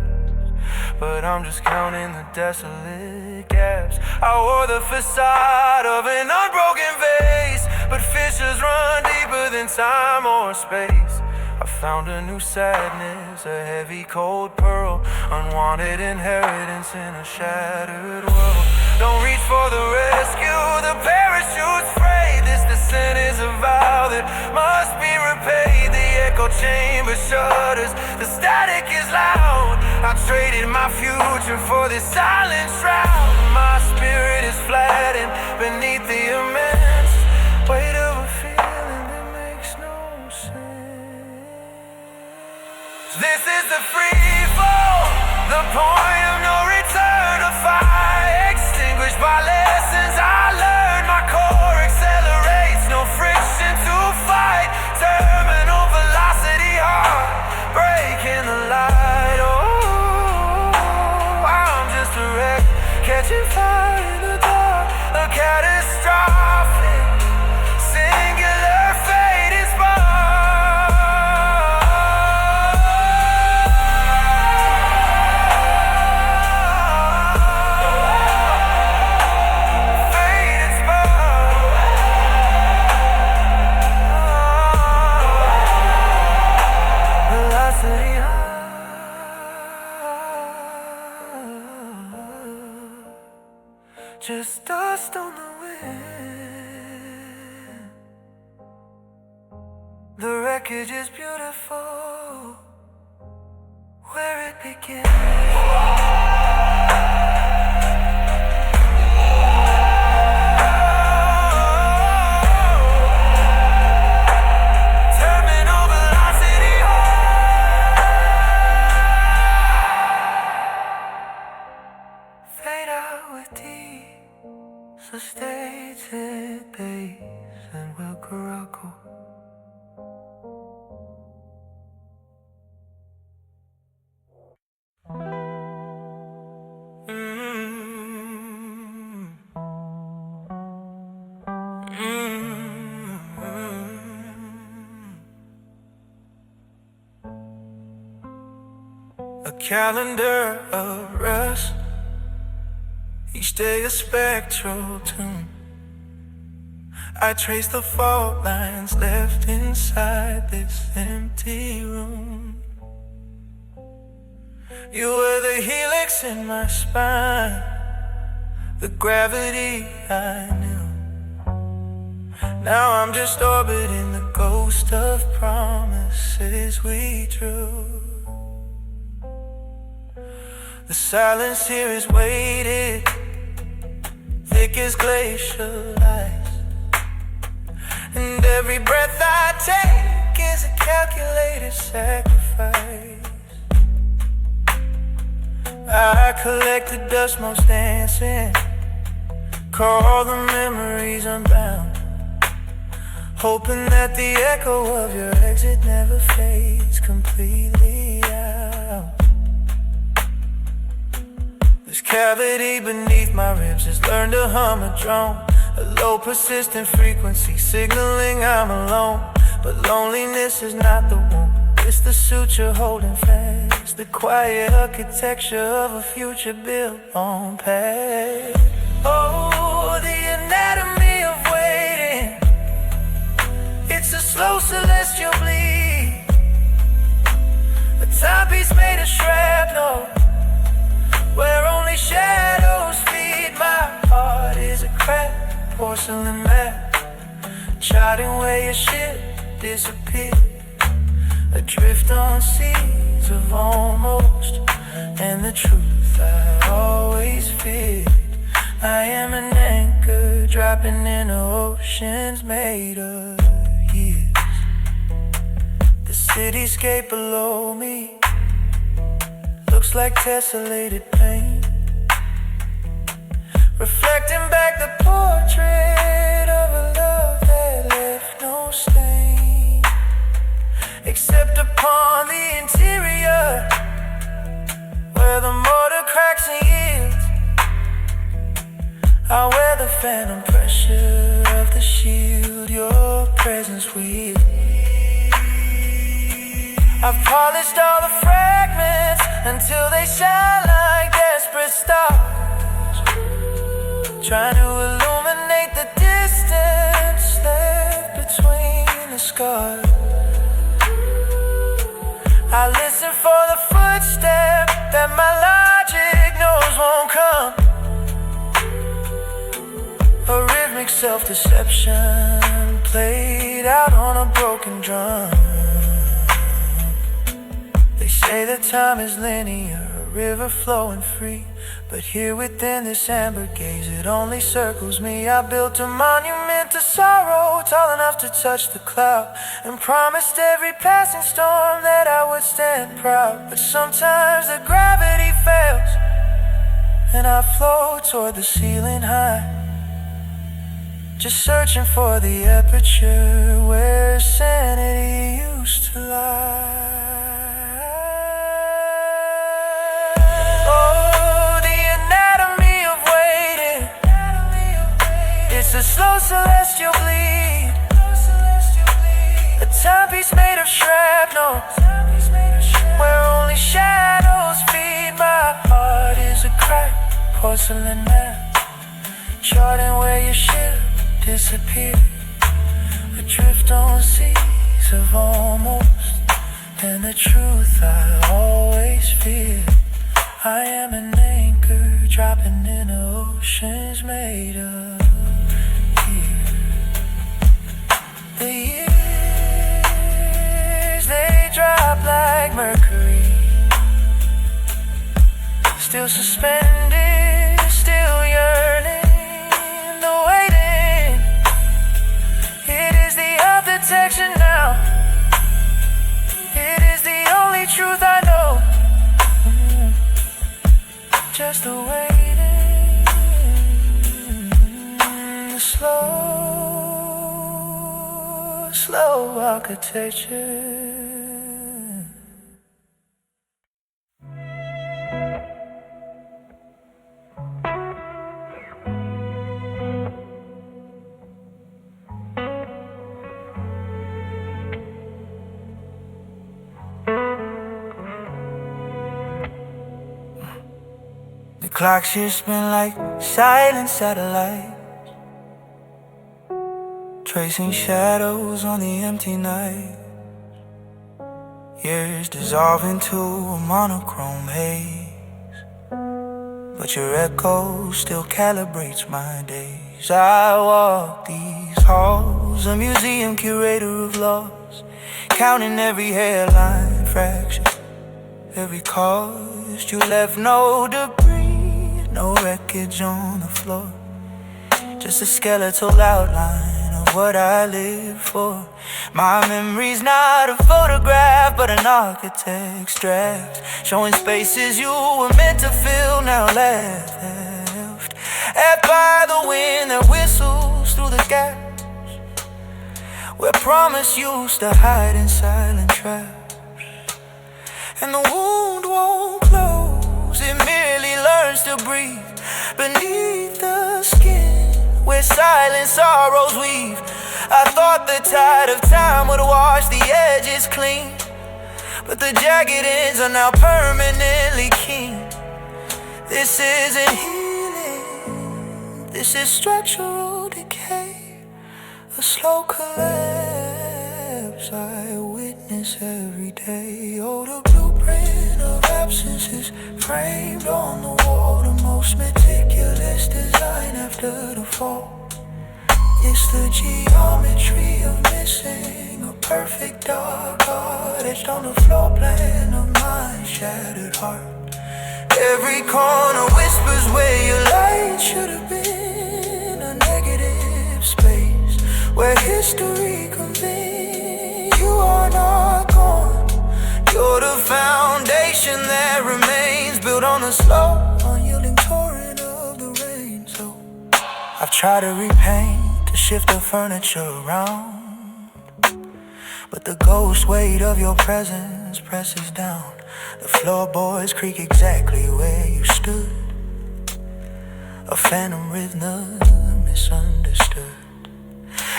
but I'm just counting the desolate gaps. I wore the facade of an unbroken vase, but fissures run deeper than time or space. I found a new sadness, a heavy cold pearl, unwanted inheritance in a shattered world. Don't reach for the rescue, the parachute's frayed. This descent is a vow that must be repaid. The echo chamber shudders, the static is loud. I traded my future for this silent shroud. My spirit is flattened beneath the immense weight of a feeling that makes no sense. This is the free fall, the point of no return, a fire extinguished by lessons I learned. My core accelerates, no friction to fight, terminal velocity heart breaking the light. I'm just a wreck, catching fire in the dark, a catastrophic, singular fading spark. Fading spark. Velocity high, just dust on the wind. The wreckage is beautiful, where it begins. Terminal velocity high. Fade out with deep, sustained bass and will caracal. A calendar of rust, each day a spectral tune. I trace the fault lines left inside this empty room. You were the helix in my spine, the gravity I knew. Now I'm just orbiting the ghost of promises we drew. The silence here is weighted, thick as glacial ice, and every breath I take is a calculated sacrifice. I collect the dust most dancing, call the memories unbound, hoping that the echo of your exit never fades completely out. The cavity beneath my ribs has learned to hum a drone, a low persistent frequency signaling I'm alone. But loneliness is not the wound, it's the suture holding fast, the quiet architecture of a future built on past. Oh, the anatomy of waiting, it's a slow celestial bleed, a timepiece made of shrapnel, where only shadows feed. My heart is a cracked porcelain map, charting where your ship disappeared, adrift on seas of almost, and the truth I always feared. I am an anchor dropping in oceans made of years. The cityscape below me looks like tessellated paint, reflecting back the portrait of a love that left no stain, except upon the interior, where the mortar cracks and yields. I wear the phantom pressure of the shield your presence wields. I've polished all the fragments until they shine like desperate stars, trying to illuminate the distance left between the scars. I listen for the footstep that my logic knows won't come, a rhythmic self-deception played out on a broken drum. They say that time is linear, a river flowing free, but here within this amber gaze it only circles me. I built a monument to sorrow, tall enough to touch the cloud, and promised every passing storm that I would stand proud. But sometimes the gravity fails, and I float toward the ceiling high, just searching for the aperture where sanity used to lie. Oh, the anatomy of waiting, it's a slow celestial bleed, a timepiece made of shrapnel, where only shadows feed. My heart is a cracked porcelain map, charting where your ship disappeared, adrift on seas of almost, and the truth I always feared. I am an anchor dropping in oceans made of years. The years, they drop like mercury, still suspended, still yearning. The waiting, it is the architecture now, it is the only truth I know. Just the waiting, the slow architecture. The clocks here spin like silent satellites, tracing shadows on the empty night. Years dissolve into a monochrome haze, but your echo still calibrates my days. I walk these halls, a museum curator of loss, counting every hairline fraction, every cost. You left no debris, no wreckage on the floor, just a skeletal outline of what I lived for. My memory's not a photograph, but an architect's draft, showing spaces you were meant to fill, now left at by the wind that whistles through the gaps, where promise used to hide in silent traps. And the wound won't close, it merely learns learns to breathe beneath the skin, where silent sorrows weave. I thought the tide of time would wash the edges clean, but the jagged ends are now permanently keen. This isn't healing, this is structural decay, a slow collapse I witness every day. Oh, the blueprint of absence is framed on the wall, the most meticulous design after the fall. It's the geometry of missing, a perfect dark art etched on the floor plan of my shattered heart. Every corner whispers where your light should have been, a negative space where history convenes. You are not gone, you're the foundation that remains, built on the slow, unyielding torrent of the rain. So I've tried to repaint, to shift the furniture around, but the ghost weight of your presence presses down. The floorboards creak exactly where you stood, a phantom rhythm misunderstood.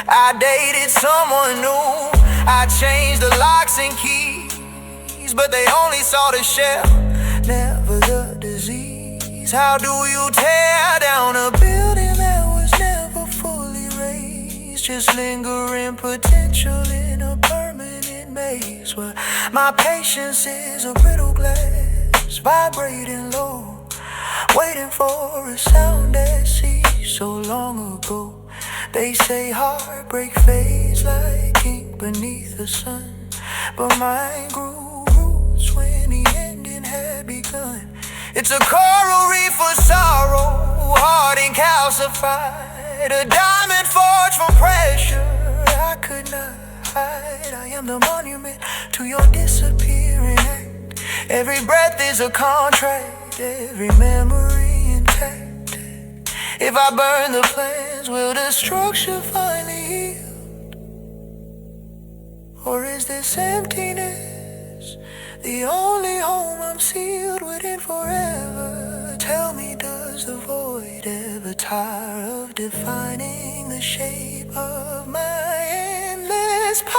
I dated someone new, I changed the locks and keys, but they only saw the shell, never the disease. How do you tear down a building that was never fully raised? Just lingering potential in a permanent maze, where my patience is a brittle glass, vibrating low, waiting for a sound that ceased so long ago. They say heartbreak fades like ink beneath the sun, but mine grew roots when the ending had begun. It's a coral reef for sorrow, hard and calcified, a diamond forged from pressure I could not hide. I am the monument to your disappearing act. Every breath is a contract, every memory intact. If I burn the plans, will the structure finally heal? Or is this emptiness the only home I'm sealed within forever? Tell me, does the void ever tire of defining the shape of my endless pile?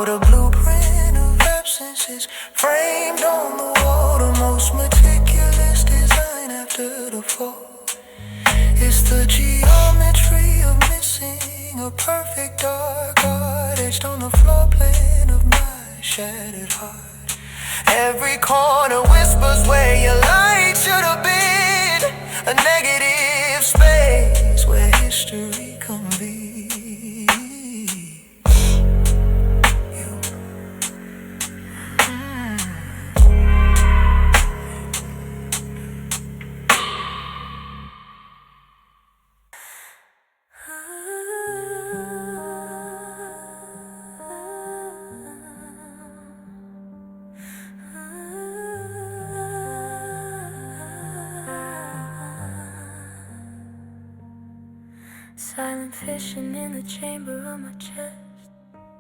The blueprint of absence is framed on the wall, the most meticulous design after the fall. It's the geometry of missing, a perfect dark art etched on the floor plan of my shattered heart. Every corner whispers where your light should have been, a negative space where history convenes. Silent fishing in the chamber of my chest.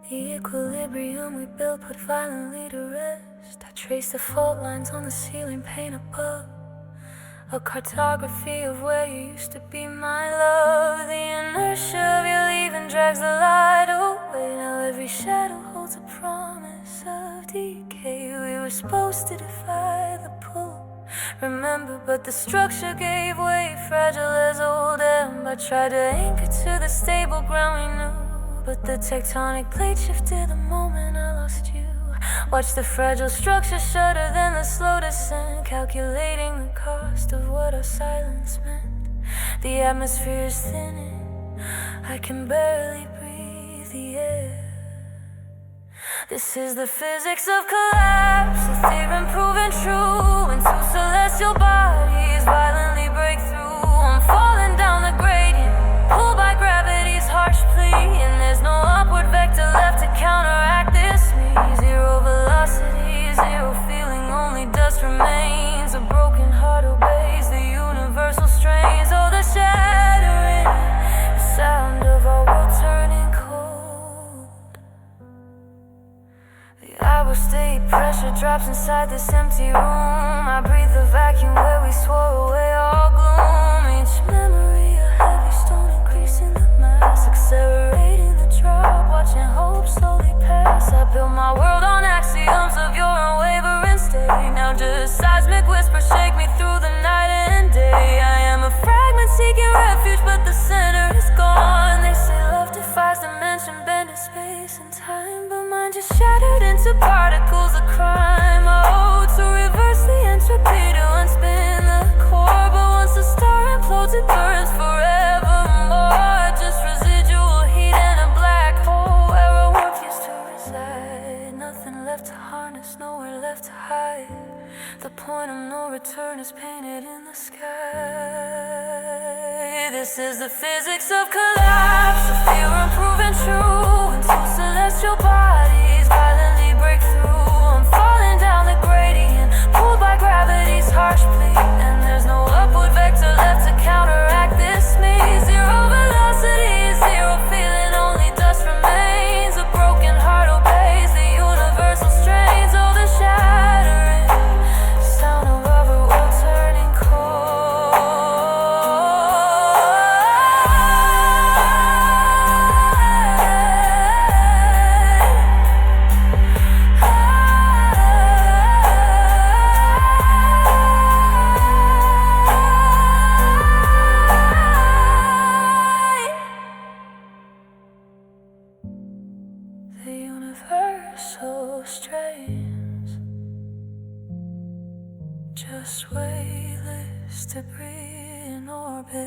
The equilibrium we built put violently to rest. I trace the fault lines on the ceiling, paint above, a cartography of where you used to be, my love. The inertia of your leaving drags the light away. Now every shadow holds a promise of decay. We were supposed to defy the pull, remember, but the structure gave way, fragile as old amber. I tried to anchor to the stable ground we knew, but the tectonic plate shifted the moment I lost you. Watch the fragile structure shudder, then the slow descent, calculating the cost of what our silence meant. The atmosphere is thinning, I can barely breathe the air. This is the physics of collapse, a theorem proven true, when two celestial bodies violently break through. I'm falling down the gradient, pulled by gravity's harsh plea, and there's no upward vector left to counteract this me. Zero velocity, zero feeling, only dust remains. A broken heart obeys the universal strains. Oh, the shattering, the sound of our world turning cold. The hour state pressure drops inside this empty room. room. I breathe the vacuum where we swore away all gloom. Each memory a heavy stone increasing the mass, accelerating the drop, watching hope slowly pass. I built my world on axioms of your unwavering state. Now just seismic whispers shake me through the night and day. I am a fragment seeking refuge, but the center is gone. They say love defies dimension, bending space and time, but mine just shattered into particles of crime. Oh, to reverse the entropy, to unspin the core. But once the star implodes, it burns forevermore. Just residual heat in a black hole where our warmth used to reside. Nothing left to harness, nowhere left to hide. The point of no return is painted in the sky. This is the physics of collapse, a fear unproven true, until celestial bodies violently break through. I'm falling down the gradient, pulled by gravity's harsh plea, and there's no upward vector left to counteract this me. Zero velocity, zero feeling, only dust remains. A broken heart obeys the universal strains. Oh, the shattering sound of our world turning the universal strains, just weightless debris in orbit.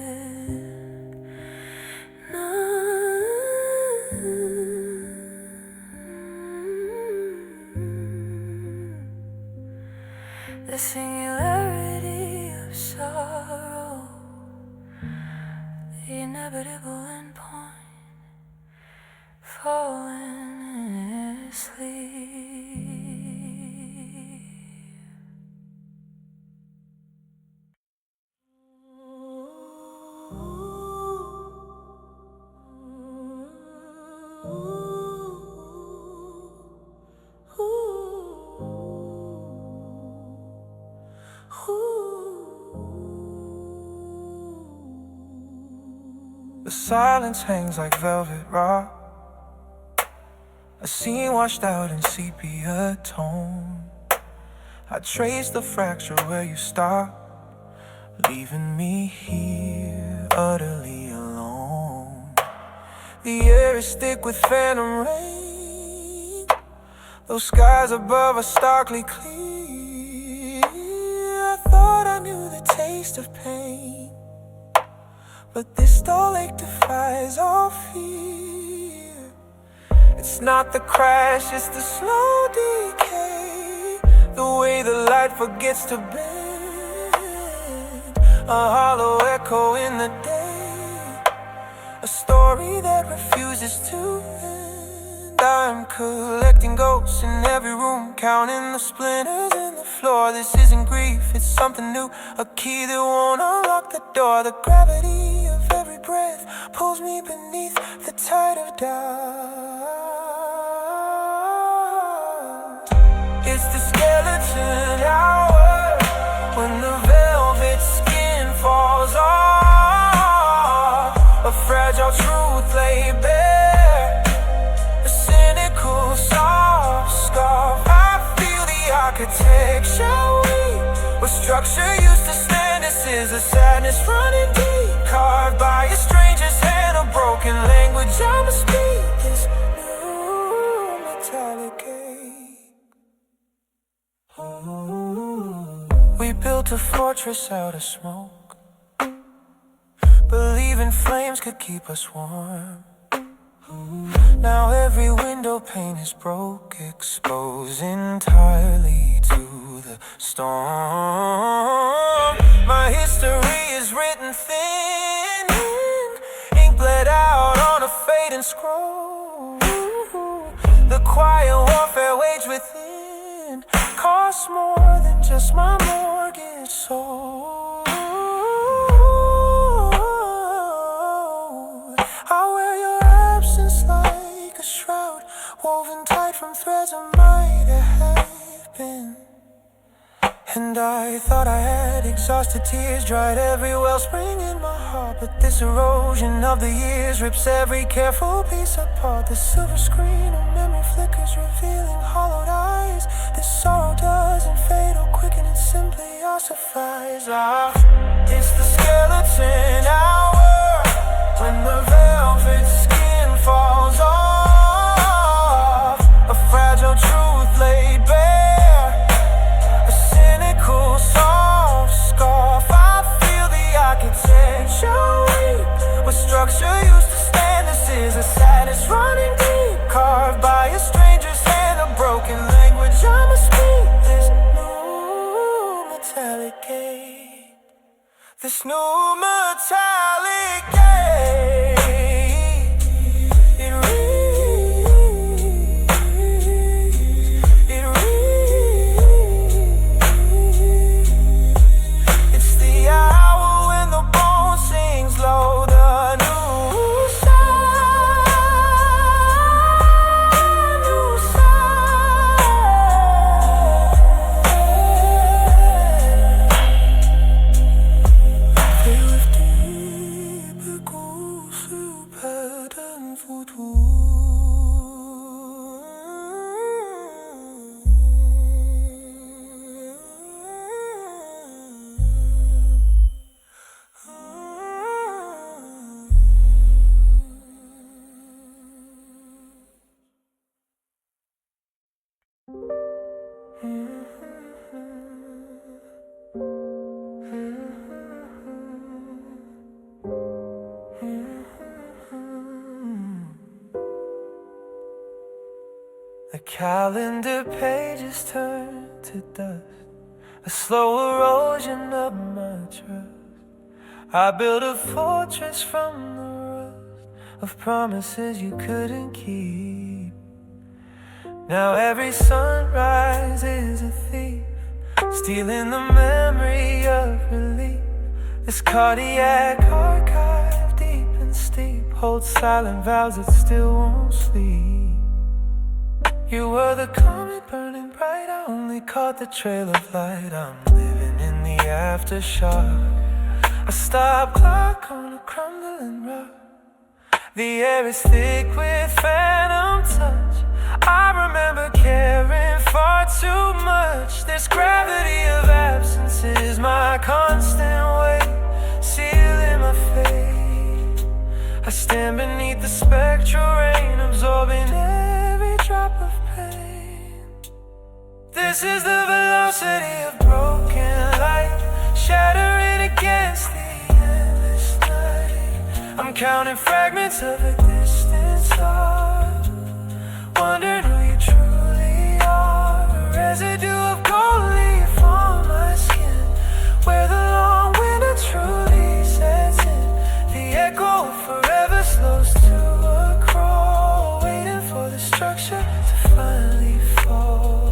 The singularity of sorrow, the inevitable endpoint, falling asleep. The silence hangs like velvet rock, a scene washed out in sepia tone. I trace the fracture where you stop, leaving me here utterly alone. The air is thick with phantom rain, those skies above are starkly clear. I thought I knew the taste of pain, but this dull lake defies all fear. It's not the crash, it's the slow decay, the way the light forgets to bend, a hollow echo in the day, a story that refuses to end. I'm collecting ghosts in every room, counting the splinters in the floor. This isn't grief, it's something new, a key that won't unlock the door. The gravity of every breath pulls me beneath the tide of doubt. It's the skeleton hour, when the velvet skin falls off, a fragile truth laid bare, a cynical soft scarf. I feel the architecture weak, where structure used to stand. This is a sadness running deep, carved by a stranger's hand, a broken language I must speak. This new metallic gate. We built a fortress out of smoke, believing flames could keep us warm. Now every window pane is broke, exposed entirely to the storm. My history is written thin, ink bled out on a fading scroll. The quiet warfare waged within costs more than just my mortgage sold. I wear your absence like a shroud, woven tight from threads I might have been And I thought I had exhausted tears, dried every wellspring in my heart. But this erosion of the years rips every careful piece apart. The silver screen of memory flickers, revealing hollowed eyes. This sorrow doesn't fade or quicken, it simply ossifies. It's the skeleton hour, when the velvet skin falls off. A fragile truth laid bare, a cynical soft scarf. I feel the architecture weep, where structure used to stand. This is a sadness running deep, carved by a stranger's hand. A broken language I must speak. This new metallic gate, this new metallic gate. It's the hour when the bone sings low. The new sound, new sound. Feel deep echoes through pattern voodoo. The calendar pages turn to dust, a slow erosion of my trust. I built a fortress from the rust of promises you couldn't keep. Now every sunrise is a thief, stealing the memory of relief. This cardiac archive, deep and steep, holds silent vows that still won't sleep. You were the comet burning bright, I only caught the trail of light. I'm living in the aftershock, a stop clock on a crumbling rock. The air is thick with phantom touch, I remember caring far too much. This gravity of absence is my constant weight, sealing my fate. I stand beneath the spectral rain, absorbing every drop of pain. This is the velocity of broken light, shattering against the endless night. I'm counting fragments of a distant star, wondering who you truly are. A residue of gold leaf on my skin, where the long winter truly sets in. The echo of forever slows to a crawl, waiting for the structure to finally fall.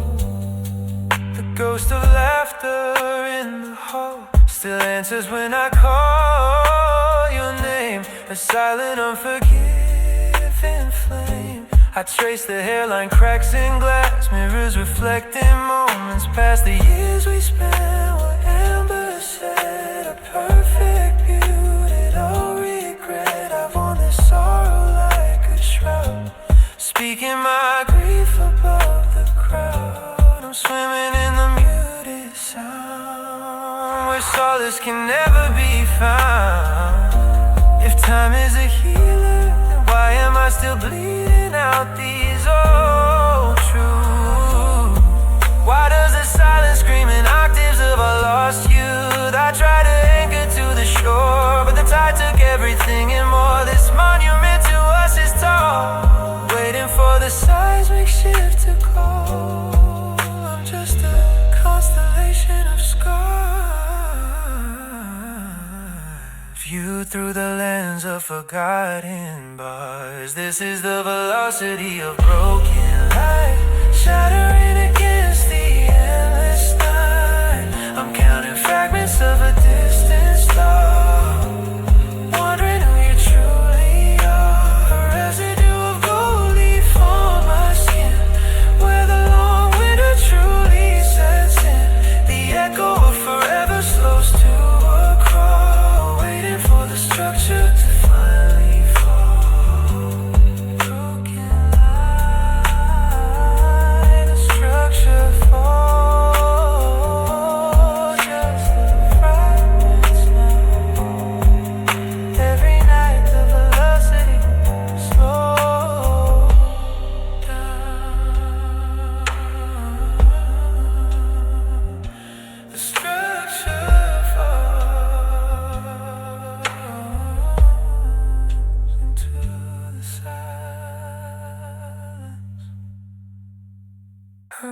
The ghost of laughter in the hall still answers when I call your name, a silent, unforgiving flame. I trace the hairline cracks in glass, mirrors reflecting moments past. The years we spent were amber set, a perfect beauty, no regret. I've worn this sorrow like a shroud, speaking my grief above the crowd. I'm swimming in the muted sound, where solace can never be found. If time is a healer, then why am I still bleeding out these old truths? Why does the silence scream in octaves of I lost youth? I try to anchor to the shore, but the tide took everything and more. This monument to us is tall, waiting for the seismic shift to call. I'm just a constellation of scars, viewed through the lens of forgotten bars. This is the velocity of broken light, shattering against the endless night. I'm counting fragments of a distant star, wondering who you truly are. A residue of gold leaf on my skin, where the long winter truly sets in. The echo The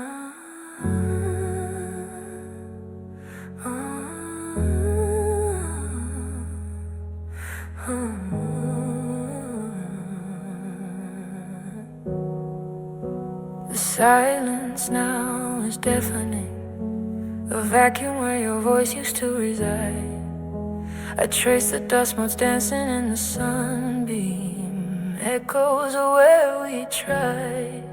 silence now is deafening, a vacuum where your voice used to reside. I trace the dust motes dancing in the sunbeam, echoes of where we tried.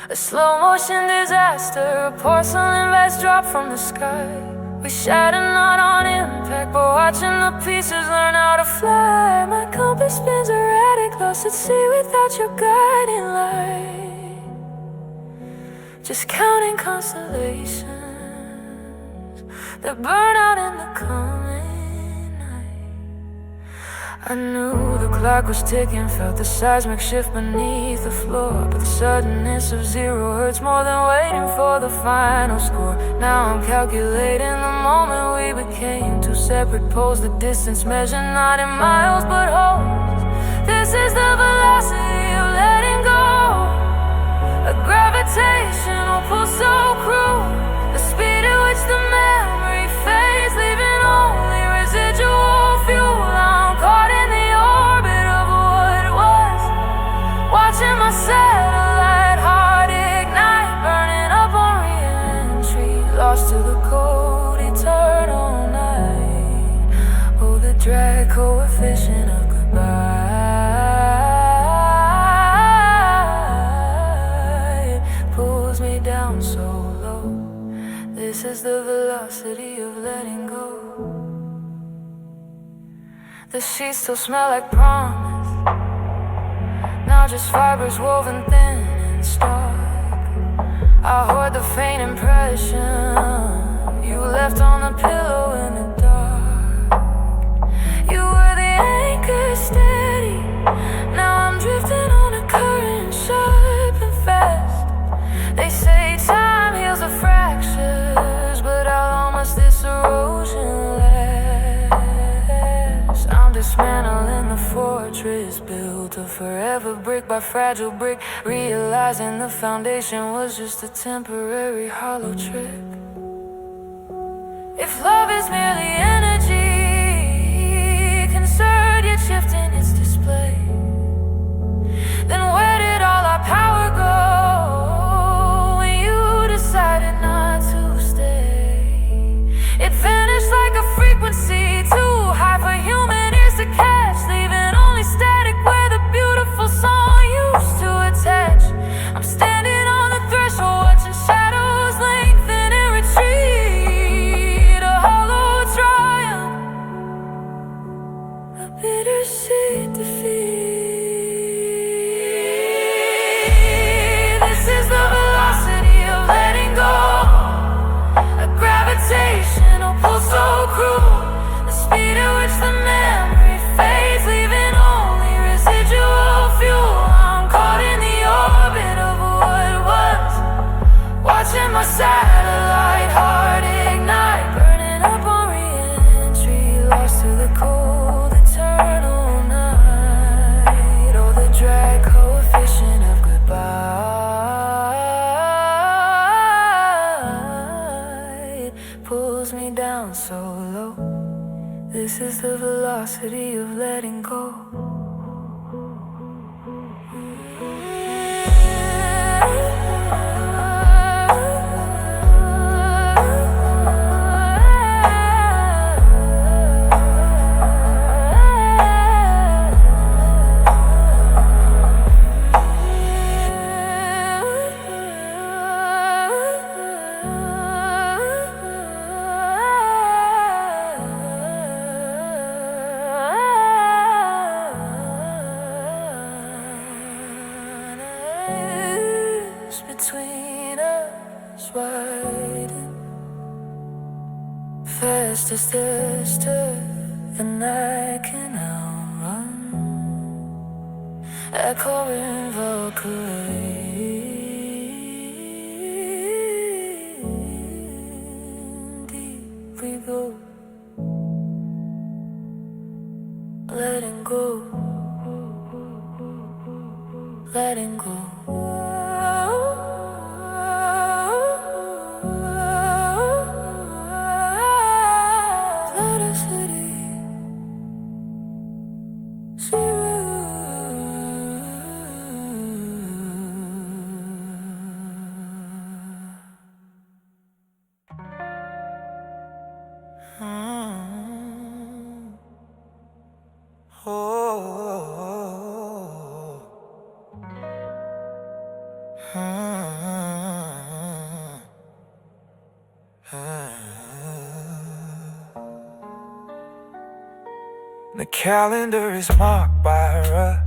A slow motion disaster, a porcelain vase drop from the sky. We shatter not on impact, but watching the pieces learn how to fly. My compass spins erratic, lost at sea without your guiding light. Just counting constellations that burn out in the coming night. I knew the clock was ticking, felt the seismic shift beneath the floor, but the suddenness of zero hurts more than waiting for the final score. Now I'm calculating the moment we became two separate poles, the distance measured not in miles but holes. This is the velocity of letting go, a gravitational pull so cruel, the speed at which the memory fades, leaving only residual fuel. I'm caught in the orbit of what was, watching my satellite heart ignite, burning up on re-entry, lost to the cold eternal night. Oh, the drag coefficient of goodbye pulls me down so low. This is the velocity of letting go. The sheets still smell like promise, now just fibers woven thin and stark. I hoard the faint impression you left on the pillow in the dark. You were the anchor steady, now I'm drifting on a current sharp and fast. They say time heals the fractures, but how long must this erosion last? I'm dismantling the fortress built of forever, brick by fragile brick, realizing the foundation was just a temporary hollow trick. If love is merely energy, concerned yet shifting its display, then where did all our power go when you decided not to stay? It vanished like a frequency too high for human ears to catch, leaving only static where the beautiful song used to attach. I'm standing on the threshold, watching shadows lengthen and retreat, a hollow triumph, a bittersweet defeat. This is the velocity of letting go, a gravitational pull so cruel, the speed at which the memory fades, leaving only residual fuel. I'm caught in the orbit of what was, watching my satellite heart ignite, burning up on re-entry, lost to the cold eternal night. Oh, the drag coefficient of goodbye pulls me down so low. This is the velocity of letting go. Between us widen, fast as distance, and I can outrun, echoing Valkyrie. Deep we go, letting go, letting go. The calendar is marked by rust.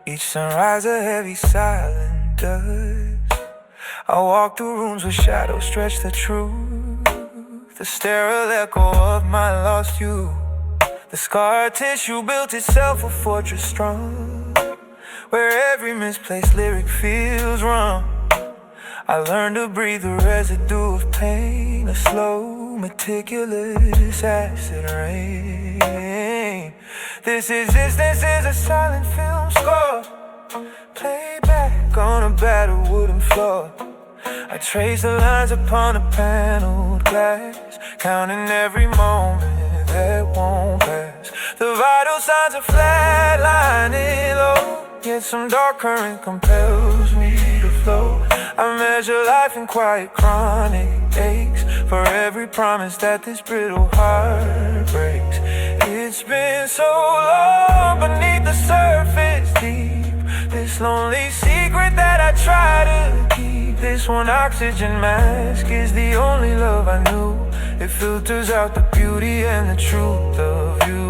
Each sunrise a heavy silent dust. I walk through rooms where shadows stretch the truth. The sterile echo of my lost youth. The scar tissue built itself a fortress strong, where every misplaced lyric feels wrong. I learned to breathe the residue of pain, a slow, meticulous acid rain. This existence is a silent film score, played back on a battered wooden floor. I trace the lines upon a paneled glass, counting every moment that won't pass. The vital signs are flatlining low, yet some dark current compels me to flow. I measure life in quiet chronic aches, for every promise that this brittle heart breaks. It's been so long beneath the surface deep, this lonely secret that I try to keep. This one oxygen mask is the only love I knew. It filters out the beauty and the truth of you.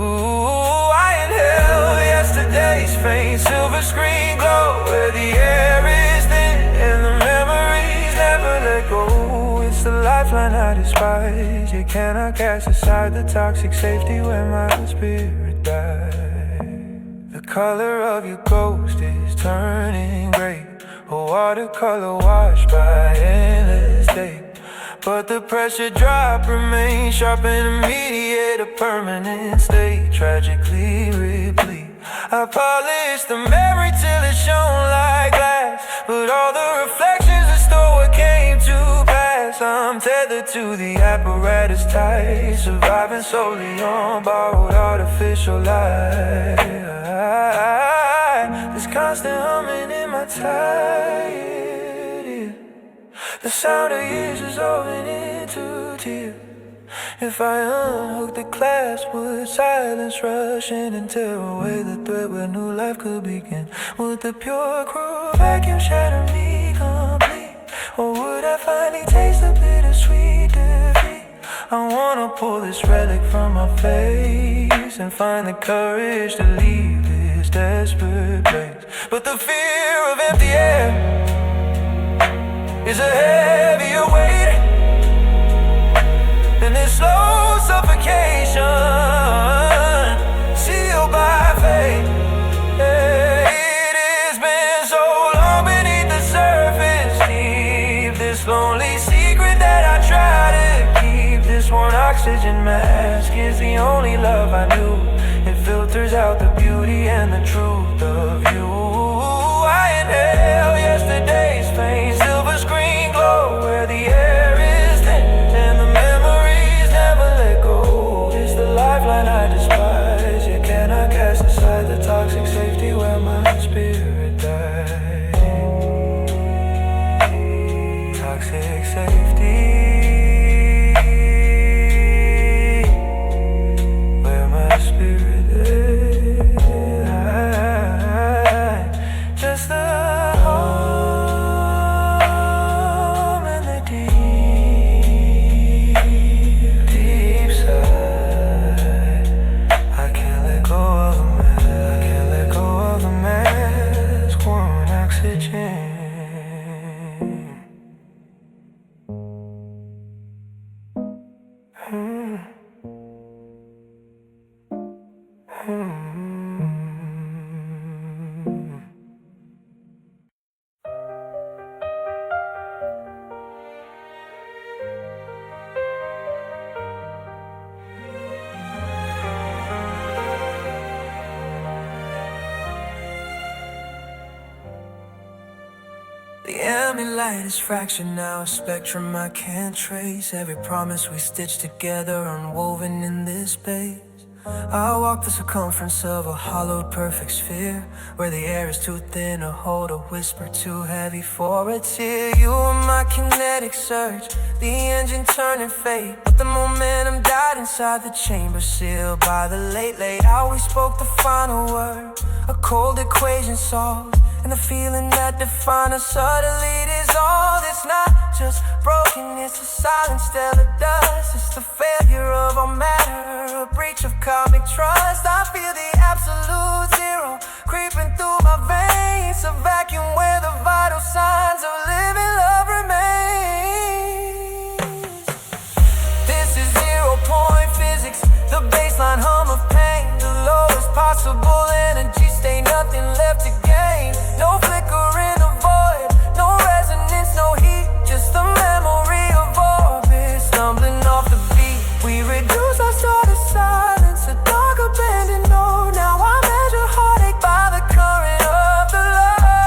I inhale yesterday's faint silver screen glow, where the air is thin and the memories never let go. It's the lifeline I despise, yet cannot cast aside the toxic safety when my spirit dies. The color of your ghost is turning gray, a watercolor washed by endless day. But the pressure drop remains sharp and immediate, a permanent state, tragically replete. I polish the memory till it's shown like glass, but all the reflections restore what came to pass. I'm tethered to the apparatus tight, surviving solely on borrowed artificial light. This constant humming in my tired ear, the sound of years dissolving into tears. If I unhook the clasp, would silence rush in and tear away the thread where new life could begin? Would the pure, cruel vacuum shatter me complete? Or would I finally taste the bittersweet defeat? I wanna pull this relic from my face and find the courage to leave this desperate place. But the fear of empty air is a heavier weight than this slow suffocation, sealed by fate. It has been so long beneath the surface deep, this lonely secret that I try to keep. This one oxygen mask is the only love I knew. It filters out the beauty and the truth of you. I inhale yesterday's faint silver screen glow, where the air is thin and the memories never let go. It's the lifeline I despise, yet cannot cast aside the toxic safety where my spirit died. Toxic safety where my spirit died. Just the home and the deep side. I can't let go of the mask, I can't let go of the mask. One oxygen. The ambient light is fractured now, a spectrum I can't trace. Every promise we stitched together, unwoven in this space. I walk the circumference of a hollowed perfect sphere, where the air is too thin to hold, a whisper too heavy for a tear. You were my kinetic surge, the engine turning fate, but the momentum died inside the chamber, sealed by the late hour we spoke the final word. A cold equation solved, and And the feeling that defines us utterly is all. It's not just broken, it's a silent stellar dust. It's the failure of our matter, a breach of cosmic trust. I feel the absolute zero creeping through my veins, a vacuum where the vital signs of living love remains. This is 0-point physics, the baseline hum of pain, the lowest possible energy state, nothing left to gain. No flicker in the void, no resonance, no heat, just the memory of orbit stumbling off the beat. We reduce our sort of silence, a dark abandoned note. Now I measure heartache by the current of the love.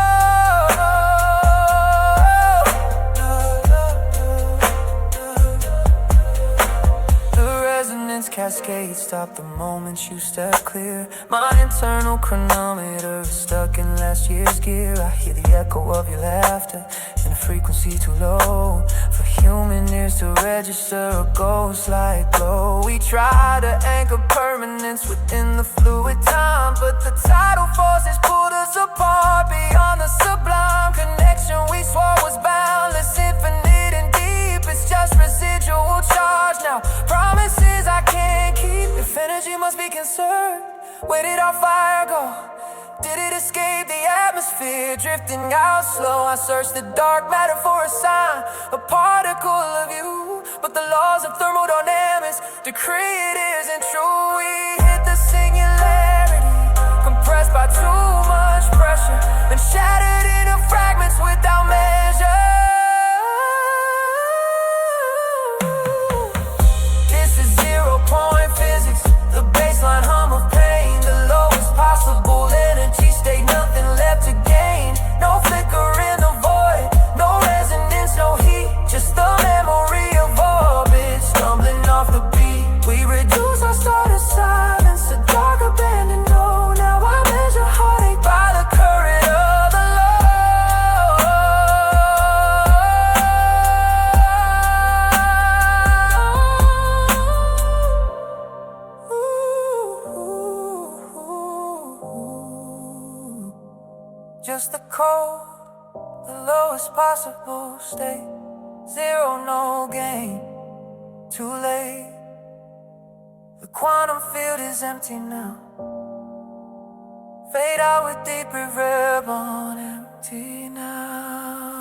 The resonance cascade, stop the moment you step clear. My internal chronometer is stuck in last year's gear. I hear the echo of your laughter in a frequency too low for human ears to register a ghost-like glow. We try to anchor permanence within the fluid time, but the tidal forces pulled us apart beyond the sublime connection we swore was boundless, infinite and deep. It's just residual charge now, promises I can't keep. If energy must be conserved, where did our fire go? Did it escape the atmosphere, drifting out slow? I searched the dark matter for a sign, a particle of you, but the laws of thermodynamics decree it isn't true. We hit the singularity, compressed by too much pressure, and shattered into fragments without measure. This is 0-point physics, the baseline hum of pain, the lowest possible energy state, nothing left to gain. No flicker in the void, no resonance, no heat, just the memory of orbit stumbling off the beat. We reduce our sort of silence, a dark abandoned note. Now I measure heartache by the current of the love. Just the cold, the lowest possible state, zero, no gain, too late. The quantum field is empty now, fade out with deep reverb on empty now.